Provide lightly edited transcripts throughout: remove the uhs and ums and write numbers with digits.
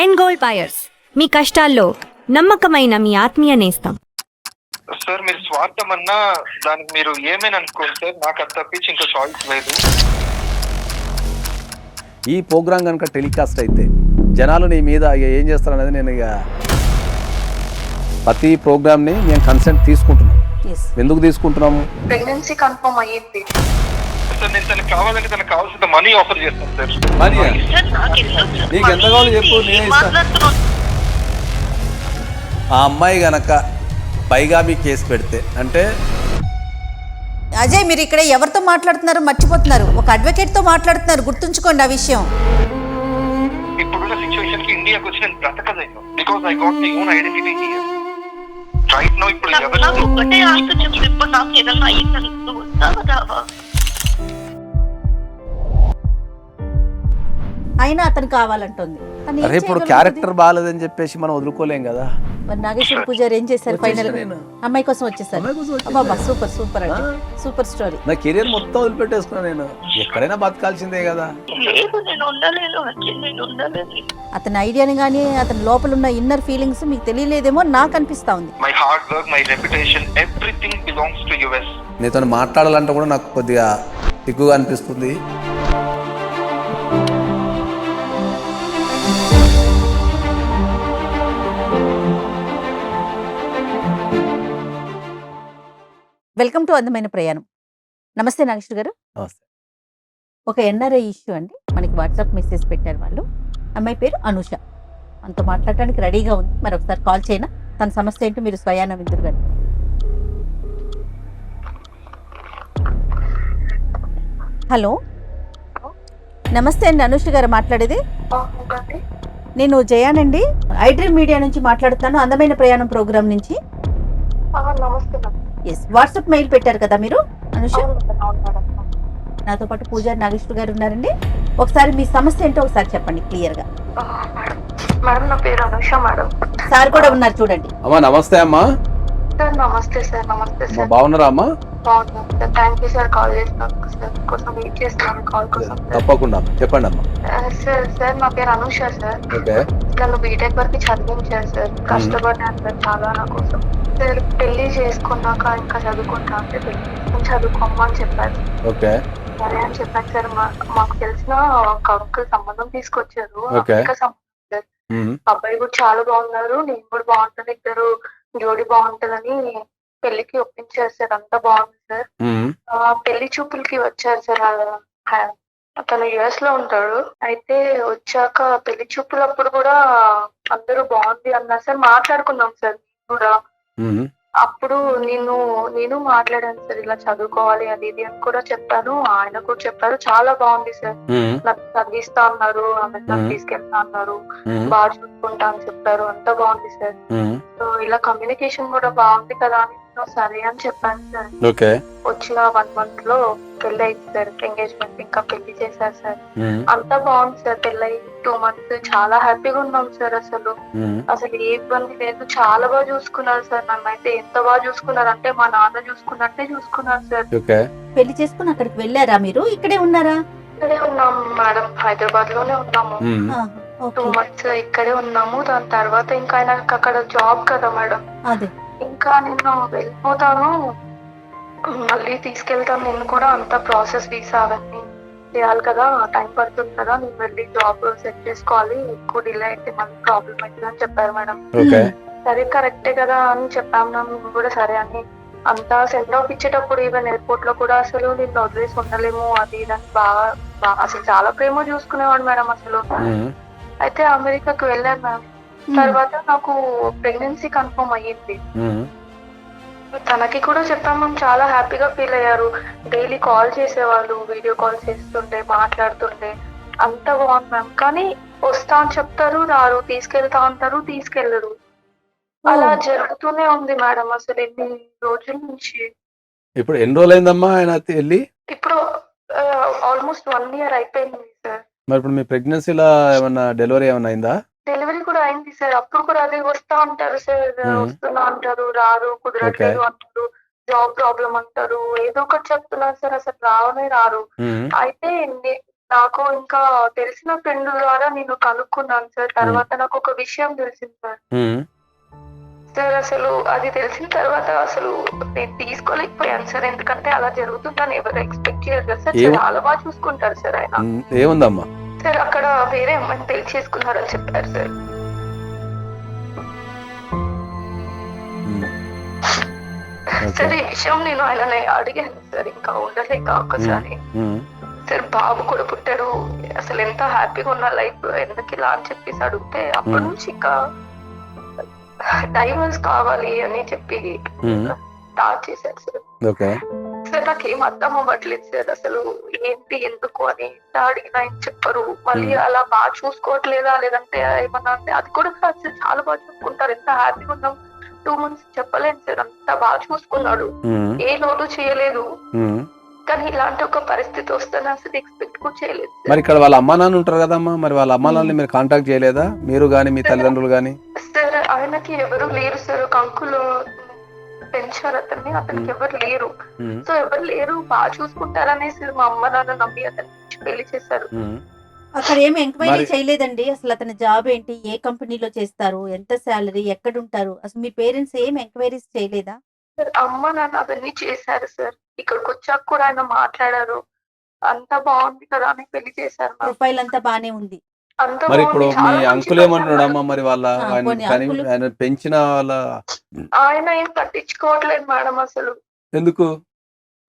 End gold buyers, మీ కష్టాల్లో నమ్మకమైన మీ ఆత్మీయ నేస్తం. సార్ మీరు స్వార్థం అన్నా దానికి మీరు ఏమైనా అనుకోండి సార్, నాకు అది తప్పించి ఇంకో చాయిస్ లేదు. ఈ ప్రోగ్రాం కనుక టెలికాస్ట్ అయితే జనాలు నీ మీద ఏం చేస్తారనేది నేను ఇక ప్రతి ప్రోగ్రామ్ని నేను కన్సెంట్ తీసుకుంటున్నాను. ఎందుకు తీసుకుంటున్నాము? ప్రెగ్నెన్సీ కన్ఫర్మ్ అయ్యింది సార్ నేను తనకు కావాలంటే తనకు కావాల్సిన మనీ ఆఫర్ చేస్తాను సార్. మనీ నీకు ఎంత కావాలో చెప్పు, నేనే ఇస్తాను. ఆ అమ్మాయి గనక పైగా మీ కేసు పెడితే అంటే అజయ్, మీరు ఇక్కడ ఎవరితో మాట్లాడుతున్నారో మర్చిపోతున్నారు. ఒక అడ్వకేట్తో మాట్లాడుతున్నారు, గుర్తుంచుకోండి ఆ విషయం. ఇప్పుడున్న సిచ్యువేషన్ కి ఇండియాకి వచ్చి నేను బ్రతకలేను. Because I got my own identity here right now. ఇప్పుడు ఒకటే ఆశ చెప్పు, ఇప్పుడు నాకు ఏదైనా అయ్యిందని వస్తావా? అయినా అతను కావాలంటుంది. అరే ఇప్పుడు క్యారెక్టర్ బాగాలేదని చెప్పేసి మనం వదులుకోలేం కదా. మరి నాగేశ్వర పూజారి ఏం చేశారు? ఫైనల్ అమ్మాయి కోసం వచ్చేసారు. బాబా సూపర్ సూపర్ అంటే సూపర్ స్టోరీ. నా కెరీర్ మొత్తం వదిలిపెట్టేసుకున్నా నేను. ఎక్కడైనా బతకాల్సిందే కదా. లేదు, నేను ఉండలేను, నేను ఉండలేను. అతని ఐడియాని కానీ అతని లోపల ఉన్న ఇన్నర్ ఫీలింగ్స్ మీకు తెలియలేదేమో నాకు అనిపిస్తా ఉంది. My hard work, my reputation, everything belongs to US. నీతో మాట్లాడాలంటే కూడా నాకు కొద్దిగా సిగ్గుగా అనిపిస్తుంది. వెల్కమ్ టు అందమైన ప్రయాణం. నమస్తే నాగేశ్వర్ గారు. నమస్తే. ఒక ఎన్ఆర్ఐ ఇష్యూ అండి, మనకి వాట్సాప్ మెసేజ్ పెట్టారు వాళ్ళు. అమ్మాయి పేరు అనూష. మనతో మాట్లాడటానికి రెడీగా ఉంది. మరి ఒకసారి కాల్ చేయనా? తన సమస్య ఏంటో మీరు స్వయాన విందురు గారు. హలో, నమస్తే అండి, అనూష గారు మాట్లాడేది. నేను జయానండి, ఐడ్రీమ్ మీడియా నుంచి మాట్లాడుతున్నాను, అందమైన ప్రయాణం ప్రోగ్రామ్ నుంచి. నమస్తే. ఎస్, వాట్సాప్ మెయిల్ పెట్టారు కదా మీరు అనుష. నాతో పాటు పూజారి నాగేశ్వర్ గారు ఉన్నారండి. ఒకసారి మీ సమస్య ఏంటో ఒకసారి చెప్పండి క్లియర్ గా. మేడం, నా పేరు అనుష మేడం. సార్ కూడా ఉన్నారు చూడండి. అమ్మా నమస్తే అమ్మా. సార్ నమస్తే సార్. నమస్తే సార్. బాగున్నారా అమ్మా? బాగున్నాను sir. Thank you sir, call చేసినందుకు సార్. కోసం వెయిట్ చేస్తున్నాను కాల్ కోసం. తప్పకుండా చెప్పండి అమ్మా. సార్ నా పేరు అనుష సార్. ఓకే. నన్ను బీటెక్ వరకు చదివించారు సార్. కష్టపడ్డాను సార్ చాలా నా కోసం. సార్ పెళ్లి చేసుకున్నాక ఇంకా చదువుకుంటా అంటే పెళ్లి చేసుకుని చదువుకోమని చెప్పారు. ఓకే. సరే అని చెప్పాను సార్. మాకు తెలిసిన ఒక అంకుల్ సంబంధం తీసుకొచ్చారు. ఇంకా సంబంధం సార్. అబ్బాయి కూడా చాలా బాగున్నారు, నేను కూడా బాగుంటాను, ఇద్దరు జోడి బాగుంటుందని పెళ్లికి ఒప్పించారు సార్. అంతా బాగుంది సార్. పెళ్లి చూపులకి వచ్చారు సార్. అతను యుఎస్ లో ఉంటాడు. అయితే వచ్చాక పెళ్లి చూపులప్పుడు కూడా అందరూ బాగుంది అన్నారు సార్. మాట్లాడుకున్నాం సార్ కూడా. అప్పుడు నేను మాట్లాడాను సార్, ఇలా చదువుకోవాలి అది ఇది అని కూడా చెప్పాను. ఆయన కూడా చెప్పారు చాలా బాగుంది సార్, నాకు చదివిస్తా అన్నారు, అమెరికాకి తీసుకెళ్తా అన్నారు, బాగా చూసుకుంటా అని చెప్పారు. అంతా బాగుంది సార్. సో ఇలా కమ్యూనికేషన్ కూడా బాగుంది కదా అని సరే అని చెప్పాను సార్. వచ్చిన 1 month లో పెళ్లి అయింది సార్. ఎంగేజ్మెంట్ ఇంకా పెళ్లి చేశారు సార్. అంతా బాగుంది సార్. పెళ్లి 2 months చాలా హ్యాపీగా ఉన్నాం సార్. అసలు ఏ ఇబ్బంది లేదు, చాలా బాగా చూసుకున్నారు సార్. నన్ను అయితే ఎంత బాగా చూసుకున్నారు అంటే మా నాన్న చూసుకున్నట్టే చూసుకున్నారు సార్. పెళ్లి చేసుకుని అక్కడికి వెళ్ళారా మీరు? ఇక్కడే ఉన్నారా? ఇక్కడే ఉన్నాం మేడం, హైదరాబాద్ లోనే ఉన్నాము. 2 months ఇక్కడే ఉన్నాము. దాని తర్వాత ఇంకా ఆయనకు అక్కడ జాబ్ కదా మేడం. అదే ఇంకా నేను వెళ్ళిపోతాను, మళ్ళీ తీసుకెళ్తాను నేను కూడా. అంత ప్రాసెస్ వీసా అవన్నీ చేయాలి కదా, టైం పడుతుంది కదా, నేను వెళ్ళి జాబ్ సెట్ చేసుకోవాలి, ఎక్కువ డిలే అయితే మళ్ళీ ప్రాబ్లం అవుతుంది అని చెప్పారు మేడం. సరే కరెక్టే కదా అని చెప్పాము మేము కూడా. సరే అని అంతా సెండ్ ఆఫ్ ఇచ్చేటప్పుడు ఈవెన్ ఎయిర్పోర్ట్ లో కూడా అసలు నేను వదిలేసి ఉండలేము అది ఇదని బాగా అసలు చాలా ప్రేమ చూసుకునేవాడు మేడం అసలు. అయితే అమెరికాకు వెళ్ళాను మ్యామ్. తర్వాత నాకు ప్రెగ్నెన్సీ కన్ఫర్మ్ అయ్యింది. తనకి కూడా చెప్పాము, చాలా హ్యాపీగా ఫీల్ అయ్యారు. డైలీ కాల్ చేసేవాళ్ళు, వీడియో కాల్ చేస్తుండే, మాట్లాడుతుండే, అంత బాగుంది మ్యామ్. కానీ వస్తా అని చెప్తారు, రారు, తీసుకెళ్తా అంటారు, తీసుకెళ్లరు. అలా జరుగుతూనే ఉంది మేడం అసలు ఎన్ని రోజుల నుంచి. ఇప్పుడు ఎన్ని రోజులు అయిందమ్మా ఆయన వెళ్ళి? ఇప్పుడు ఆల్మోస్ట్ 1 year అయిపోయింది సార్. మరి ఇప్పుడు మీ ప్రెగ్నెన్సీలో ఏమన్నా డెలివరీ ఏమన్నా అయిందా? డెలివరీ కూడా అయింది సార్. అప్పుడు కూడా అదే వస్తా అంటారు సార్, వస్తున్నా అంటారు, రారు, కుదరట్లేదు అంటారు, జాబ్ ప్రాబ్లం అంటారు, ఏదో ఒకటి చెప్తున్నారు సార్. అసలు రావనే రారు. అయితే నాకు ఇంకా తెలిసిన ఫ్రెండ్ ద్వారా నేను కనుక్కున్నాను సార్. తర్వాత నాకు ఒక విషయం తెలిసింది సార్. సార్ అసలు అది తెలిసిన తర్వాత అసలు నేను తీసుకోలేకపోయాను సార్. ఎందుకంటే అలా జరుగుతుందని ఎవరు ఎక్స్పెక్ట్ చేయరు కదా సార్. చాలా బాగా చూసుకుంటారు సార్ ఆయన. ఏముందమ్మా సార్ అక్కడ వేరే అమ్మాయిని పెళ్లి చేసుకున్నారని చెప్పారు సార్. సార్ ఈ విషయం నేను ఆయనని అడిగాను సార్, ఇంకా ఉండలేక ఒకసారి. సార్ బాబు కూడా పుట్టాడు, అసలు ఎంత హ్యాపీగా ఉన్న లైఫ్ ఎందుకు ఇలా అని చెప్పేసి అడిగితే అప్పటి నుంచి ఇంకా డైవర్స్ కావాలి అని చెప్పి స్టార్ట్ చేశారు సార్. సార్ నాకేం అర్థం అవ్వట్లేదు సార్, అసలు ఏంటి ఎందుకు అని అడిగినా ఏం చెప్పరు. మళ్ళీ అలా బాగా చూసుకోవట్లేదా లేదంటే ఏమన్నా అంటే అది కూడా కాదు సార్, చాలా బాగా చూసుకుంటారు. ఎంత హ్యాపీగా ఉన్నాం 2 months చెప్పలేను సార్, అంత బాగా చూసుకున్నాడు, ఏ లోటు చేయలేదు. కానీ ఇలాంటి ఒక పరిస్థితి వస్తుందని అసలు ఎక్స్పెక్ట్ కూడా చేయలేదు. మరి ఇక్కడ వాళ్ళ అమ్మా నాన్న ఉంటారు కదమ్మా, మరి వాళ్ళ అమ్మా నాన్నని మీరు కాంటాక్ట్ చేయలేదా మీరు గానీ మీ తల్లిదండ్రులు గానీ? సార్ ఆయనకి ఎవరు లేరు సార్, ఒక అంకుల్ పెంచారు అతన్ని, అతనికి ఎవరు లేరు. సో ఎవరు లేరు, బాగా చూసుకుంటారనేసి మా అమ్మ నాన్న నమ్మి అతన్ని పెళ్లి చేశారు. అక్కడ ఏమి ఎంక్వైరీ చేయలేదండి అసలు అతని జాబ్ ఏంటి, ఏ కంపెనీలో చేస్తారు, ఎంత శాలరీ, ఎక్కడ ఉంటారు, అసలు మీ పేరెంట్స్ ఏం ఎంక్వైరీస్ చేయలేదా? సార్ అమ్మ నాన్న అవన్నీ చేశారు సార్. ఇక్కడికి వచ్చాక కూడా ఆయన మాట్లాడారు, అంతా బాగుంది కదా అని పెళ్లి చేశారు. ప్రొఫైల్ అంతా బానే ఉంది. మరి ఇప్పుడు మీ అంకుల్ ఏమంటున్నాడు అమ్మా? మరి వాళ్ళ ఆయన పెంచిన వాళ్ళ ఆయన ఏం పట్టించుకోవట్లేదు మేడం అసలు. ఎందుకు?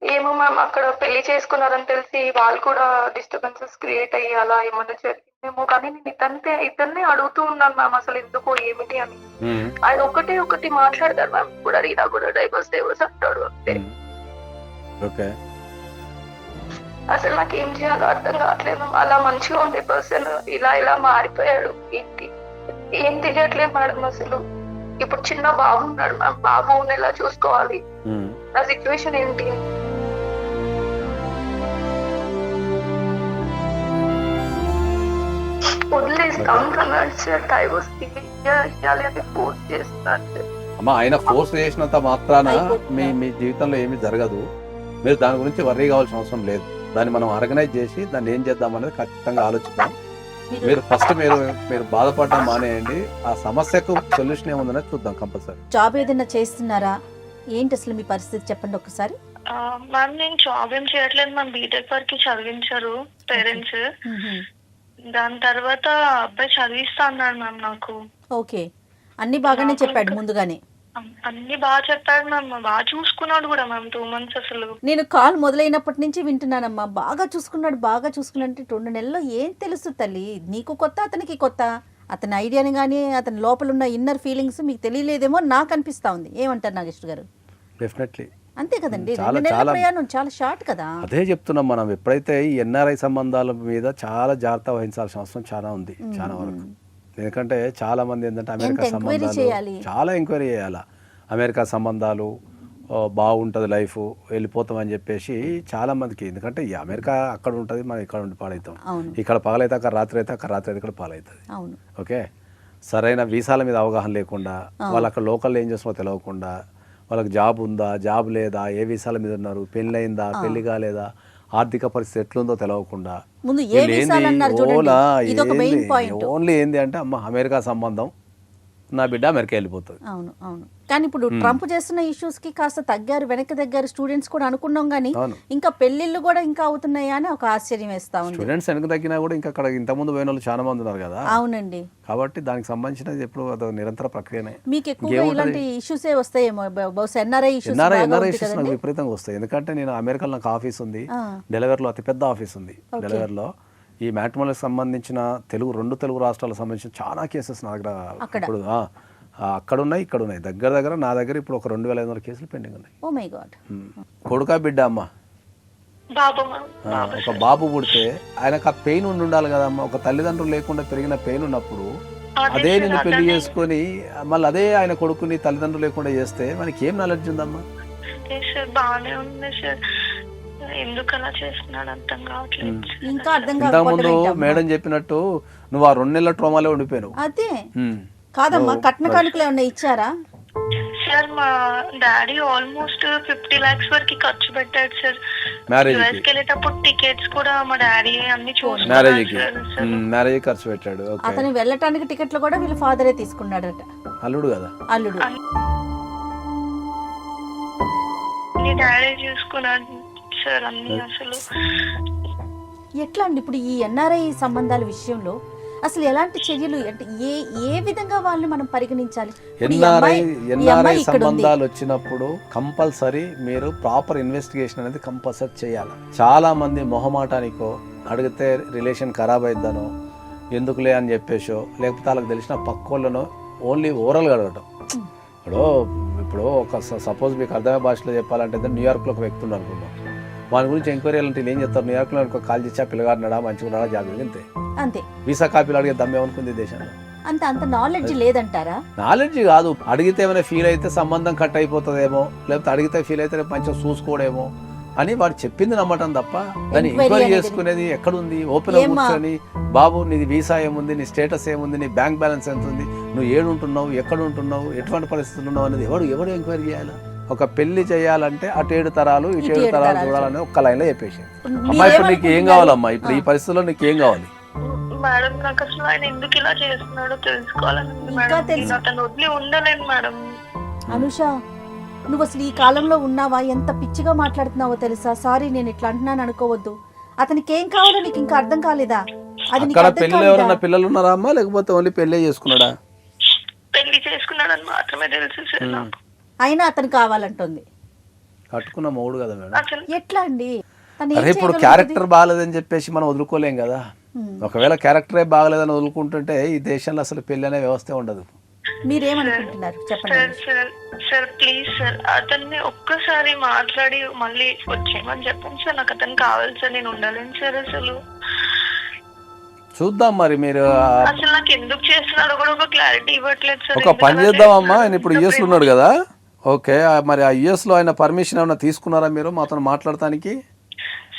ఏమో మ్యామ్, అక్కడ పెళ్లి చేసుకున్నారని తెలిసి వాళ్ళు కూడా డిస్టర్బెన్సెస్ క్రియేట్ అయ్యి అలా ఏమన్నా జరిగిందేమో. కానీ నేను ఇతన్నే అడుగుతూ ఉన్నాను మ్యామ్, అసలు ఎందుకు ఏమిటి అని. ఆయన ఒకటి మాట్లాడతారు మ్యామ్, ఇప్పుడు అడిగినా కూడా డైవర్స్ అంటాడు అంతే. అసలు నాకు ఏం చేయాలో అర్థం కావట్లేదు. అలా మంచిగా ఉండే పర్సన్ ఇలా మారిపోయాడు, ఏంటి ఏం తెలియట్లేదు మేడం అసలు. ఇప్పుడు చిన్న బాబు ఉన్నాడు మ్యామ్, బాబుని ఎలా చూసుకోవాలి, నా సిచ్యువేషన్ ఏంటి? అమ్మా ఆయన ఫోర్స్ చేసినంత మాత్రాన మీ జీవితంలో ఏమీ జరగదు. మీరు దాని గురించి వర్రీ కావాల్సిన అవసరం లేదు. దాన్ని మనం ఆర్గనైజ్ చేసి దాన్ని ఏం చేద్దాం అనేది ఖచ్చితంగా ఆలోచిద్దాం. మీరు ఫస్ట్ మీరు బాధపడడం మానేయండి. ఆ సమస్యకు సొల్యూషన్ ఏముందనేది చూద్దాం కంపల్సరీ. జాబ్ ఏదైనా చేస్తున్నారా ఏంటి అసలు మీ పరిస్థితి చెప్పండి ఒకసారి. మ్యామ్ నేను జాబ్ ఏం చేయట్లేదు మ్యామ్, బీటెక్ వరకు చదివించారు పేరెంట్స్. దాని తర్వాత అబ్బాయి చదివిస్తా అన్నాడు మ్యామ్ నాకు. ఓకే, అన్ని బాగానే చెప్పాడు ముందుగానే? అన్ని బాగా చెప్పాడు మ్యామ్, బాగా చూసుకున్నాడు కూడా మ్యామ్ 2 months. అసలు నేను కాల్ మొదలైనప్పటి నుంచి వింటున్నానమ్మా, బాగా చూసుకున్నాడు అంటే 2 నెలల్లో ఏం తెలుస్తుంది తల్లి, నీకు కొత్త అతనికి కొత్త. అతని ఐడియాని కానీ అతని లోపల ఉన్న ఇన్నర్ ఫీలింగ్స్ మీకు తెలియలేదేమో నాకు అనిపిస్తా ఉంది. ఏమంటారు నాగేశ్వర్ గారు? డెఫినెట్లీ అంతే కదండి, 2 నెలల ప్రయాణం చాలా షార్ట్ కదా. అదే చెప్తున్నాం మనం. ఎప్పుడైతే ఈ ఎన్ఆర్ఐ సంబంధాల మీద చాలా జాగ్రత్త వహించాల్సిన అవసరం చాలా ఉంది, చాలా వరకు. ఎందుకంటే చాలా మంది ఏంటంటే అమెరికా సంబంధాలు చాలా ఎంక్వైరీ చేయాలి. అమెరికా సంబంధాలు బాగుంటుంది లైఫ్, వెళ్ళిపోతామని చెప్పేసి చాలా మందికి. ఎందుకంటే ఈ అమెరికా అక్కడ ఉంటుంది, మనం ఇక్కడ ఉండి పాలవుతాం. ఇక్కడ పగలైతే అక్కడ రాత్రి అయితే అక్కడ రాత్రి అయితే ఇక్కడ పాలవుతుంది. ఓకే, సరైన వీసాల మీద అవగాహన లేకుండా, వాళ్ళు అక్కడ లోకల్ ఏం చేస్తున్నారో తెలియకుండా, వాళ్ళకి జాబ్ ఉందా జాబ్ లేదా, ఏ వీసాల మీద ఉన్నారు, పెళ్ళి అయిందా పెళ్లి కాలేదా, ఆర్థిక పరిస్థితి ఎట్లుందో తెలియకుండా ఓన్లీ ఏంది అంటే అమ్మ అమెరికా సంబంధం, నా బిడ్డ అమెరికా వెళ్ళిపోతుంది. అవును అవును. కానీ ఇప్పుడు ట్రంప్ చేస్తున్న ఇష్యూస్ కి కాస్త తగ్గారు, వెనక్కి తగ్గారు స్టూడెంట్స్ కూడా అనుకున్నాం. కానీ ఇంకా పెళ్లిళ్ళు కూడా ఇంకా అవుతున్నాయా అని ఒక ఆశ్చర్యం వేస్తా ఉంది. స్టూడెంట్స్ వెనక తగ్గినా కూడా ఇంకా అక్కడ ఇంతకుముందు పోయిన వాళ్ళు చాలా మంది ఉన్నారు కదా. అవునండి. కాబట్టి దానికి సంబంధించినది ఎప్పుడు అది నిరంతర ప్రక్రియనే. మీకు ఎక్కువగా ఇలాంటి ఇష్యూస్ వస్తాయేమో బహుశా. ఎన్ఆర్ఐ ఇష్యూస్ నాకు విపరీతంగా వస్తాయి. ఎందుకంటే నేను అమెరికాలో నాకు ఆఫీస్ ఉంది, డెలివరీలో అతిపెద్ద ఆఫీస్ ఉంది. డెలివరీలో ఈ మ్యాట్రిమోనీకి సంబంధించిన 2 తెలుగు రాష్ట్రాలకు సంబంధించిన చాలా కేసెస్ నా దగ్గర ఇప్పుడు అక్కడ ఉన్నాయి, ఇక్కడ ఉన్నాయి. దగ్గర నా దగ్గర ఇప్పుడు ఒక 2500 కేసులు పెండింగ్ ఉన్నాయి. Oh my God. కొడుకా బిడ్డ అమ్మ? ఒక బాబు పుడితే ఆయనకు ఆ పెయిన్ ఉండాలి కదమ్మా. ఒక తల్లిదండ్రులు లేకుండా పెరిగిన పెయిన్ ఉన్నప్పుడు అదే నేను పెళ్లి చేసుకొని మళ్ళీ అదే ఆయన కొడుకుని తల్లిదండ్రులు లేకుండా చేస్తే మనకి ఏం నాలెడ్జ్ ఉందమ్మా? ఇంతకుముందు మేడం చెప్పినట్టు నువ్వు ఆ 2 నెలల ట్రోమాలో ఉండిపోయావు. అదే కాదమ్మా, కట్న కానుకలు ఏమన్నా ఇచ్చారా? సార్ మా డాడీ ఆల్మోస్ట్ 50 lakhs వరకు ఖర్చు పెట్టాడు సార్. మ్యారేజ్కి వెళ్ళేటప్పుడు టికెట్స్ కూడా మా డాడీ అన్ని మ్యారేజ్కి మ్యారేజ్ ఖర్చు పెట్టాడు. ఓకే, అతను వెళ్ళటానికి టికెట్లు కూడా వీళ్ళ ఫాదరే తీసుకున్నాడట. అల్లుడు కదా. అల్లుడు డాడీ చూసుకున్నాడు సార్ అన్ని. అసలు ఎట్లా అండి ఇప్పుడు ఈ ఎన్ఆర్ఐ సంబంధాల విషయంలో అసలు ఎలాంటి చర్యలు అంటే ఏ విధంగా వాళ్ళని మనం పరిగణించాలి? ఎన్ఆర్ఐ సంబంధాలు వచ్చినప్పుడు కంపల్సరీ మీరు ప్రాపర్ ఇన్వెస్టిగేషన్ అనేది కంపల్సరీ చేయాలి. చాలా మంది మొహమాటానికో అడిగితే రిలేషన్ ఖరాబ్ అయిద్దనో ఎందుకులే అని చెప్పేసో లేకపోతే వాళ్ళకి తెలిసిన పక్కోళ్ళనో ఓన్లీ ఓరల్గా అడగటం. ఇప్పుడు ఒక సపోజ్ మీకు అర్థమయ్యే భాషలో చెప్పాలంటే న్యూయార్క్లో ఒక వ్యక్తి ఉన్నారు అనుకుందాం, వాని గురించి ఎంక్వైరీ అంటే ఏం చెప్తారు? న్యూయార్క్లో కాల్ చేసి పిల్లగాడినాడా మంచిగా ఉన్నాడా జాగ్రత్త అంతే. అంతే వీసా కాపీలు అడిగే దమ్మేమనుకుంది దేశంలో. అంత నాలెడ్జ్ లేదంటారా? నాలెడ్జ్ కాదు, అడిగితే ఏమైనా ఫీల్ అయితే సంబంధం కట్ అయిపోతుందేమో, లేకపోతే అడిగితే ఫీల్ అయితే రేపు మంచిగా చూసుకోవడేమో అని వాడు చెప్పింది నమ్మటం తప్ప దాన్ని ఎంక్వైరీ చేసుకునేది ఎక్కడుంది? ఓపెన్ కూర్చొని బాబు నీది వీసా ఏముంది, నీ స్టేటస్ ఏముంది, నీ బ్యాంక్ బ్యాలెన్స్ ఎంత ఉంది, నువ్వు ఏడు ఉంటున్నావు, ఎక్కడ ఉంటున్నావు, ఎటువంటి పరిస్థితులు ఉన్నావు అనేది ఎవడు ఎంక్వైరీ చేయాలి? ఒక పెళ్లి చేయాలంటే అటు 7 తరాలు ఇటు 7 తరాలు చూడాలని ఒక్క లైన్లో చెప్పేసి అమ్మా ఇప్పుడు నీకు ఏం కావాలమ్మా, ఇప్పుడు ఈ పరిస్థితుల్లో నీకు ఏం కావాలి? మేడం నాకు అసలు ఆయన ఎందుకు ఇలా చేస్తున్నాడో తెలుసుకోవాలని మేడం. అతను వదిలి ఉండలేను మేడం. అనుష నువ్వు అసలు ఈ కాలంలో ఉన్నావా? ఎంత పిచ్చిగా మాట్లాడుతున్నావో తెలుసా? సారీ నేను ఇట్లా అంటున్నాను అనుకోవద్దు. అతనికి ఏం కావాలో నీకు ఇంకా అర్థం కాలేదా? అది అక్కడ పెళ్లి ఎవరన్నా పిల్లలు ఉన్నారా అమ్మా, లేకపోతే ఓన్లీ పెళ్లి చేసుకున్నాడా? పెళ్లి చేసుకున్నాడని మాత్రమే తెలుసు సార్ నాకు. అయినా అతను కావాలంటుంది. కట్టుకున్న మూడు కదా మేడం. ఎట్లా అండి? అరే ఇప్పుడు క్యారెక్టర్ బాగాలేదని చెప్పేసి మనం వదులుకోలేం కదా. ఒకవేళ క్యారెక్టరే బాగలేదని వదులుకుంటుంటే ఈ దేశంలో అసలు పెళ్లి అనే వ్యవస్థ ఉండదు. మీరేమనుకుంటున్నారు చెప్పండి. సార్ ప్లీజ్ సార్ అతన్ని ఒక్కసారి మాట్లాడి మళ్ళీ వచ్చేయమని చెప్పండి సార్. నాకు అతను కావాలి సార్, నేను ఉండలేను సార్. అసలు చూద్దాం మరి మీరు అసలు నాకు ఎందుకు చేస్తున్నాడో కూడా ఒక క్లారిటీ ఇవ్వట్లేదు సార్. ఒక పని చేద్దామమ్మా, ఆయన ఇప్పుడు యుఎస్ లో ఉన్నాడు కదా. ఓకే, మరి ఆ యుఎస్ లో ఆయన పర్మిషన్ ఏమైనా తీసుకున్నారా మీరు మాతో మాట్లాడటానికి?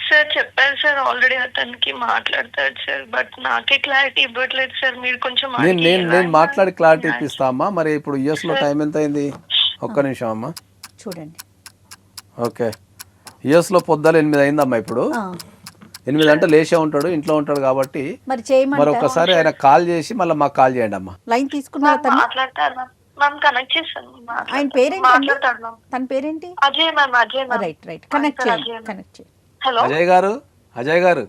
సార్ చెప్పారు సార్ ఆల్రెడీ అతనికి మాట్లాడతాడు సార్, బట్ నాకే క్లారిటీ ఇవ్వట్లేదు సార్. మీరు కొంచెం నేను మాట్లాడి క్లారిటీ ఇప్పిస్తా అమ్మా. మరి ఇప్పుడు యుఎస్ లో టైం ఎంత అయింది? ఒక్క నిమిషం అమ్మా చూడండి. ఓకే, యుఎస్ లో పొద్దున 8 అయిందమ్మా. ఇప్పుడు 8 అంటే లేచే ఉంటాడు, ఇంట్లో ఉంటాడు కాబట్టి మరి ఒక్కసారి ఆయన కాల్ చేసి మళ్ళీ మాకు కాల్ చేయండి అమ్మా. లైన్ తీసుకున్నారు. కనెక్ట్ చేస్తాను. ఆయన పేరేంటి? తన పేరేంటి? Ajay ma'am. Ajay ma'am. Right right connect చేయండి. హలో అజయ్ గారు. అజయ్ గారు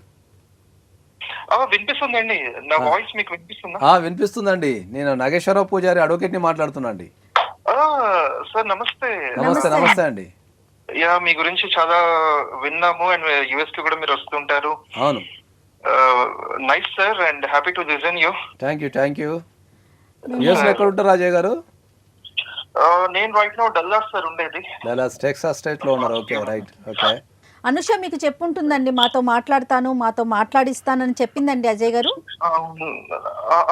వినిపిస్తుందండి నా వాయిస్ మీకు వినిపిస్తుందా? వినిపిస్తుందండి. నేను నాగేశ్వరరావు పూజారి అడ్వకేట్ ని మాట్లాడుతున్నాండి. సార్ నమస్తే. నమస్తే. నమస్తే అండి. యా మీ గురించి చాలా విన్నాము అండ్ యుఎస్ కి కూడా మీరు వస్తుంటారు. అవును. Nice sir and happy to listen you. Thank you. US లో ఎక్కడ ఉంటారు అజయ్ గారు? నేను రైట్ నౌ డల్లాస్ సార్ ఉండేది. డల్లాస్ టెక్సాస్ స్టేట్ లో ఉన్నారు. Okay right. ఓకే అనుష మీకు చెప్పుంటుందండి, మాతో మాట్లాడిస్తానని చెప్పిందండి అజయ్ గారు.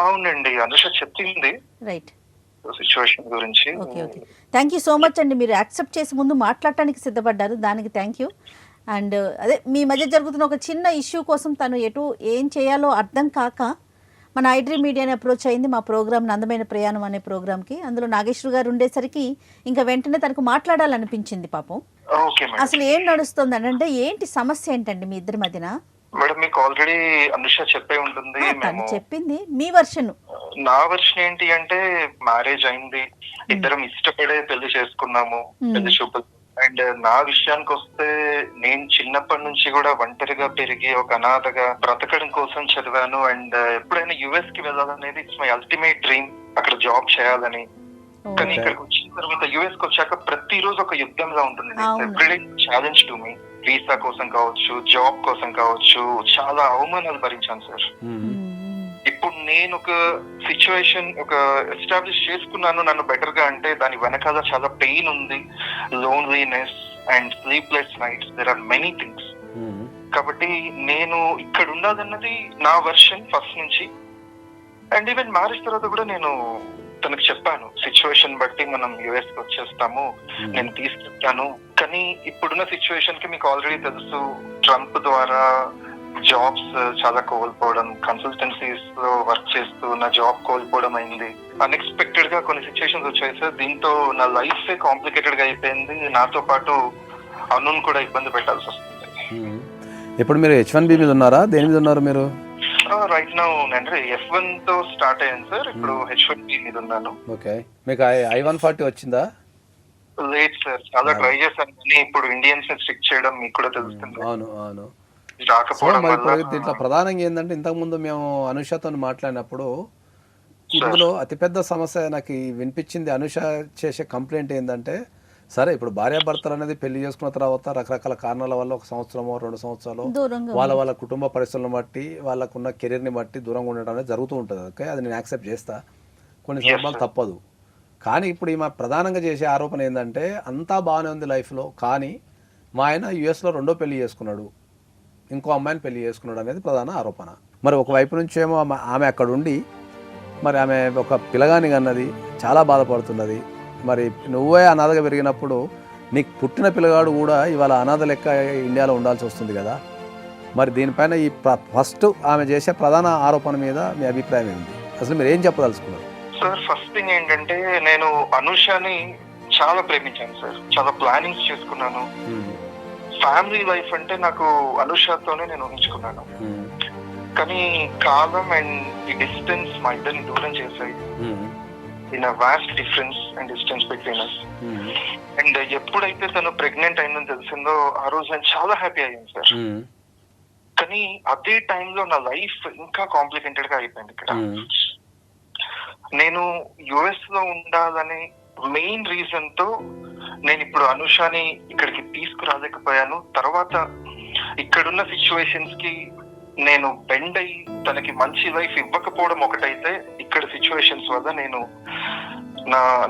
అవునండి అనుష చెప్పింది రైట్ సిచ్యువేషన్ గురించి. Okay. Thank you so much అండి. మీరు యాక్సెప్ట్ చేసి ముందు మాట్లాడటానికి సిద్ధపడ్డారు, దానికి థ్యాంక్ యూ. అండ్ అదే మీ మధ్య జరుగుతున్న ఒక చిన్న ఇష్యూ కోసం తను ఏం చేయాలో అర్థం కాక మన ఐడ్రీ మీడియాని అప్రోచ్ అయింది మా ప్రోగ్రామ్ అందమైన ప్రయాణం అనే ప్రోగ్రామ్కి. అందులో నాగేశ్వర్ గారు ఉండేసరికి ఇంకా వెంటనే తనకు మాట్లాడాలనిపించింది పాపం. అసలు ఏం నడుస్తుంది అంటే ఏంటి సమస్య ఏంటండి మీ ఇద్దరి మధ్యన? మేడం మీకు ఆల్రెడీ అనుష చెప్పే ఉంటుంది. తను చెప్పింది మీ వర్షన్. నా వర్షన్ ఏంటి అంటే మ్యారేజ్ అయింది, ఇద్దరం ఇష్టపడే పెళ్లి చేసుకున్నాము, పెళ్లి చూపులు. అండ్ నా విషయానికి వస్తే నేను చిన్నప్పటి నుంచి కూడా ఒంటరిగా పెరిగి ఒక అనాథగా బ్రతకడం కోసం చదివాను. అండ్ ఎప్పుడైనా యుఎస్ కి వెళ్ళాలనేది ఇట్స్ మై అల్టిమేట్ డ్రీమ్, అక్కడ జాబ్ చేయాలని. కానీ ఇక్కడికి వచ్చిన తర్వాత యుఎస్ కి వచ్చాక ప్రతిరోజు ఒక యుద్ధంలా ఉంటుంది. Everyday challenge to me. Visa కోసం కావచ్చు, జాబ్ కోసం కావచ్చు, చాలా అవమానాలు భరించాను సార్. ఇప్పుడు నేను ఒక సిచ్యువేషన్ ఎస్టాబ్లిష్ చేసుకున్నాను నన్ను బెటర్ గా అంటే దాని వెనకాల చాలా పెయిన్ ఉంది, loneliness and sleepless nights, there are many things. కాబట్టి నేను ఇక్కడ ఉండాలన్నది నా వర్షన్ ఫస్ట్ నుంచి. అండ్ ఈవెన్ మ్యారేజ్ తర్వాత కూడా నేను తనకు చెప్పాను సిచ్యువేషన్ బట్టి మనం యుఎస్ కి వచ్చేస్తాము, నేను తీసుకెళ్తాను. కానీ ఇప్పుడున్న సిచ్యువేషన్ కి మీకు ఆల్రెడీ తెలుసు, ట్రంప్ ద్వారా జాబ్స్ చాలా కోల్పోవడం, కన్సల్టెన్సీస్ లో వర్క్ చేస్తూ నా జాబ్ కోల్పోవడం అయింది. అన్ఎక్స్పెక్టెడ్ గా కొన్ని సిచ్యువేషన్స్ వచ్చాయి సార్. దీంతో నా లైఫ్ కాంప్లికేటెడ్ గా అయిపోయింది. నాతో పాటు అనును కూడా ఇబ్బంది పెట్టాల్సి వస్తుంది. ఇప్పుడు మీరు H1B మీద ఉన్నారా, దేని మీద ఉన్నారు మీరు? రైట్ నౌ అంటే F1 తో స్టార్ట్ అయ్యాను సార్, ఇప్పుడు H1B మీద ఉన్నాను. ఓకే, మీకు I-140 వచ్చిందా? లేదు సార్, చాలా ట్రై చేశాను కానీ ఇప్పుడు ఇండియన్స్ ని స్ట్రిక్ట్ చేయడం మీకు కూడా తెలుస్తుంది. అవును అవును. రాకపోవడం వల్ల దీంట్లో ప్రధానంగా ఏంటంటే, ఇంతకుముందు మేము అనుషతో మాట్లాడినప్పుడు ఇందులో అతిపెద్ద సమస్య నాకు వినిపించింది. అనుష చేసే కంప్లైంట్ ఏంటంటే, సరే ఇప్పుడు భార్యాభర్తలు అనేది పెళ్లి చేసుకున్న తర్వాత రకరకాల కారణాల వల్ల 1 సంవత్సరమో 2 సంవత్సరాలు వాళ్ళ కుటుంబ పరిస్థితులను బట్టి వాళ్ళకున్న కెరీర్ని బట్టి దూరంగా ఉండడం అనేది జరుగుతూ ఉంటుంది. ఓకే, అది నేను యాక్సెప్ట్ చేస్తా, కొన్ని సందర్భాలు తప్పదు. కానీ ఇప్పుడు ఈమె ప్రధానంగా చేసే ఆరోపణ ఏంటంటే, అంతా బాగానే ఉంది లైఫ్లో, కానీ మా ఆయన యుఎస్లో 2వ పెళ్లి చేసుకున్నాడు, ఇంకో అమ్మాయిని పెళ్లి చేసుకున్నాడు అనేది ప్రధాన ఆరోపణ. మరి ఒకవైపు నుంచి ఏమో ఆమె అక్కడ ఉండి మరి ఆమె ఒక పిల్లగాని కన్నది, చాలా బాధపడుతున్నది. మరి నువ్వే అనాథగా పెరిగినప్పుడు నీకు పుట్టిన పిల్లగాడు కూడా ఇవాళ అనాథ లెక్క ఇండియాలో ఉండాల్సి వస్తుంది కదా. మరి దీనిపైన ఈ ఫస్ట్ ఆమె చేసే ప్రధాన ఆరోపణ మీద మీ అభిప్రాయం ఏంటి? అసలు మీరు ఏం చెప్పదలుచుకున్నారు? సార్, ఫస్ట్ థింగ్ ఏంటంటే, నేను అనుషని చాలా ప్రేమించాను సార్, చాలా ప్లానింగ్స్ చేసుకున్నాను. ఫ్యామిలీ లైఫ్ అంటే నాకు అనుషతోనే నేను ఊహించుకున్నాను. కానీ కాలం అండ్ ఈ డిస్టెన్స్ మా ఇద్దరిని దూరం చేశాయి. In a vast difference and distance between us. And ఎప్పుడైతే తను ప్రెగ్నెంట్ అయిందని తెలిసిందో ఆ రోజు నేను చాలా హ్యాపీ అయ్యాను సార్. కానీ అదే టైంలో నా లైఫ్ ఇంకా కాంప్లికేటెడ్ గా అయిపోయింది. ఇక్కడ నేను యుఎస్ లో ఉండాలనే మెయిన్ రీజన్ తో నేను ఇప్పుడు అనుషాని ఇక్కడికి తీసుకురాలేకపోయాను. తర్వాత ఇక్కడున్న సిచ్యువేషన్స్ కి నేను బెండ్ అయ్యి తనకి మంచి లైఫ్ ఇవ్వకపోవడం ఒకటైతే, ఇక్కడ సిచ్యువేషన్స్ వల్ల నేను